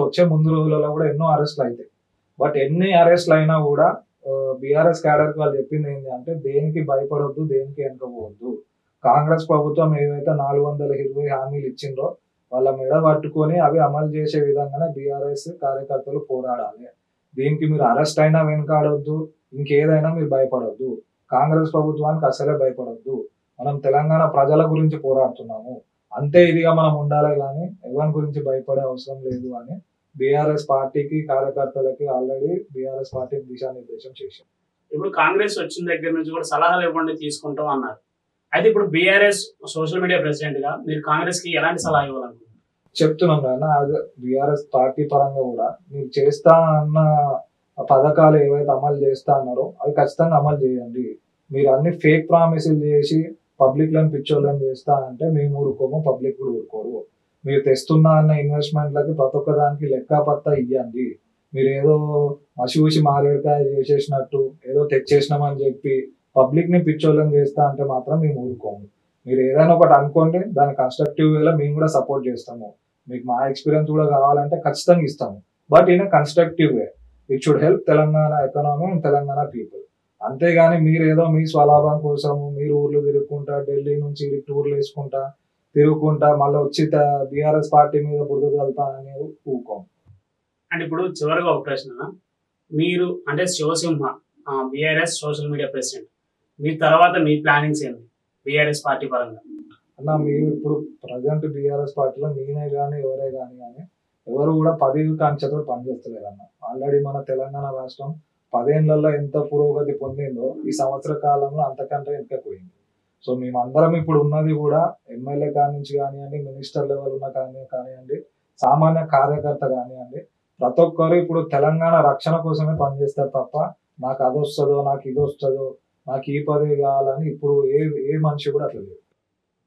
వచ్చే ముందు రోజులలో కూడా ఎన్నో అరెస్టులు అవుతాయి. బట్ ఎన్ని అరెస్టులు అయినా కూడా బీఆర్ఎస్ క్యాడర్ వాళ్ళు చెప్పింది ఏంటి అంటే, దేనికి భయపడొద్దు, దేనికి వెనకపోవద్దు. కాంగ్రెస్ ప్రభుత్వం ఏవైతే 420 హామీలు ఇచ్చిందో వాళ్ళ మెడ పట్టుకొని అవి అమలు చేసే విధంగానే బీఆర్ఎస్ కార్యకర్తలు పోరాడాలి. దీనికి మీరు అరెస్ట్ అయినా వెనకాడొద్దు, ఇంకేదైనా మీరు భయపడొద్దు. కాంగ్రెస్ ప్రభుత్వానికి అసలే భయపడొద్దు. మనం తెలంగాణ ప్రజల గురించి పోరాడుతున్నాము, అంతే ఇదిగా మనం ఉండాలి, కానీ ఎవరి గురించి భయపడే అవసరం లేదు అని బీఆర్ఎస్ పార్టీకి కార్యకర్తలకి ఆల్రెడీ బీఆర్ఎస్ పార్టీ దిశానిర్దేశం చేశారు. ఇప్పుడు కాంగ్రెస్ వచ్చిన దగ్గర నుంచి కూడా సలహాలు ఇవ్వండి తీసుకుంటాం అన్నారు. అయితే ఇప్పుడు బీఆర్ఎస్ సోషల్ మీడియా ప్రెసిడెంట్ గా మీరు కాంగ్రెస్ కి ఎలాంటి సలహా ఇవ్వాలనుకుంటున్నారు? చెప్తున్నాం కదా, బీఆర్ఎస్ పార్టీ పరంగా కూడా మీరు చేస్తా అన్న పథకాలు ఏవైతే అమలు చేస్తా అన్నారో అవి ఖచ్చితంగా అమలు చేయండి. మీరు అన్ని ఫేక్ ప్రామిసులు చేసి పబ్లిక్ లను పిచ్చోళ్ళని చేస్తా అంటే మేము ఊరుకోము, పబ్లిక్ కూడా ఊరుకోరు. మీరు తెస్తున్నా అన్న ఇన్వెస్ట్మెంట్లకి ప్రతి ఒక్క దానికి లెక్కపత్తా ఇవ్వండి. మీరు ఏదో మసిూసి మారేడుకాయ చేసేసినట్టు ఏదో తెచ్చేసినామని చెప్పి పబ్లిక్ ని పిచ్చోళ్ళని చేస్తా అంటే మాత్రం మేము ఊరుకోము. మీరు ఏదైనా ఒకటి అనుకోండి, దాని కన్స్ట్రక్టివ్ వేలో మేము కూడా సపోర్ట్ చేస్తాము. మీకు మా ఎక్స్పీరియన్స్ కూడా కావాలంటే ఖచ్చితంగా ఇస్తాము, but in constructive way. It should help Telangana economy and Telangana people. అంతేగాని మీరు ఏదో మీ స్వలాభం కోసము మీరు ఊర్లు తిరుగుకుంటా, ఢిల్లీ నుంచి టూర్లు వేసుకుంటా తిరుగుకుంటా మళ్ళీ వచ్చి బీఆర్ఎస్ పార్టీ మీద బురద చల్లుతా అనేది ఊకోము. అంటే ఇప్పుడు చివరిగా ఒక ప్రశ్న, మీరు అంటే Sivasimha BRS social media president, మీ తర్వాత మీ ప్లానింగ్స్ ఏంటి బీఆర్ఎస్ పార్టీ పరంగా? అన్న మీరు ఇప్పుడు ప్రజెంట్ బీఆర్ఎస్ పార్టీలో నేనే కానీ ఎవరే కానీ ఎవరు కూడా 10 కాంక్షతో పనిచేస్తలేరు అన్న. ఆల్రెడీ మన తెలంగాణ రాష్ట్రం 10 ఏళ్లలో ఎంత పురోగతి పొందిందో ఈ సంవత్సర కాలంలో అంతకంటే ఎక్కకపోయింది. సో మేమందరం ఇప్పుడు ఉన్నది కూడా ఎమ్మెల్యే కాడి నుంచి కానివ్వండి, మినిస్టర్ లెవెల్ ఉన్న కానివ్వండి, సామాన్య కార్యకర్త కానివ్వండి, ప్రతి ఒక్కరు ఇప్పుడు తెలంగాణ రక్షణ కోసమే పనిచేస్తారు తప్ప నాకు అది వస్తుందో, నాకు ఇది వస్తుందో, నాకు ఈ పదవి కావాలని ఇప్పుడు ఏ మనిషి కూడా అట్లా లేదు.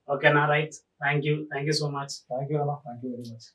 ఓకేనా, right. Thank you so much. Thank you అన్న, థ్యాంక్ యూ వెరీ మచ్.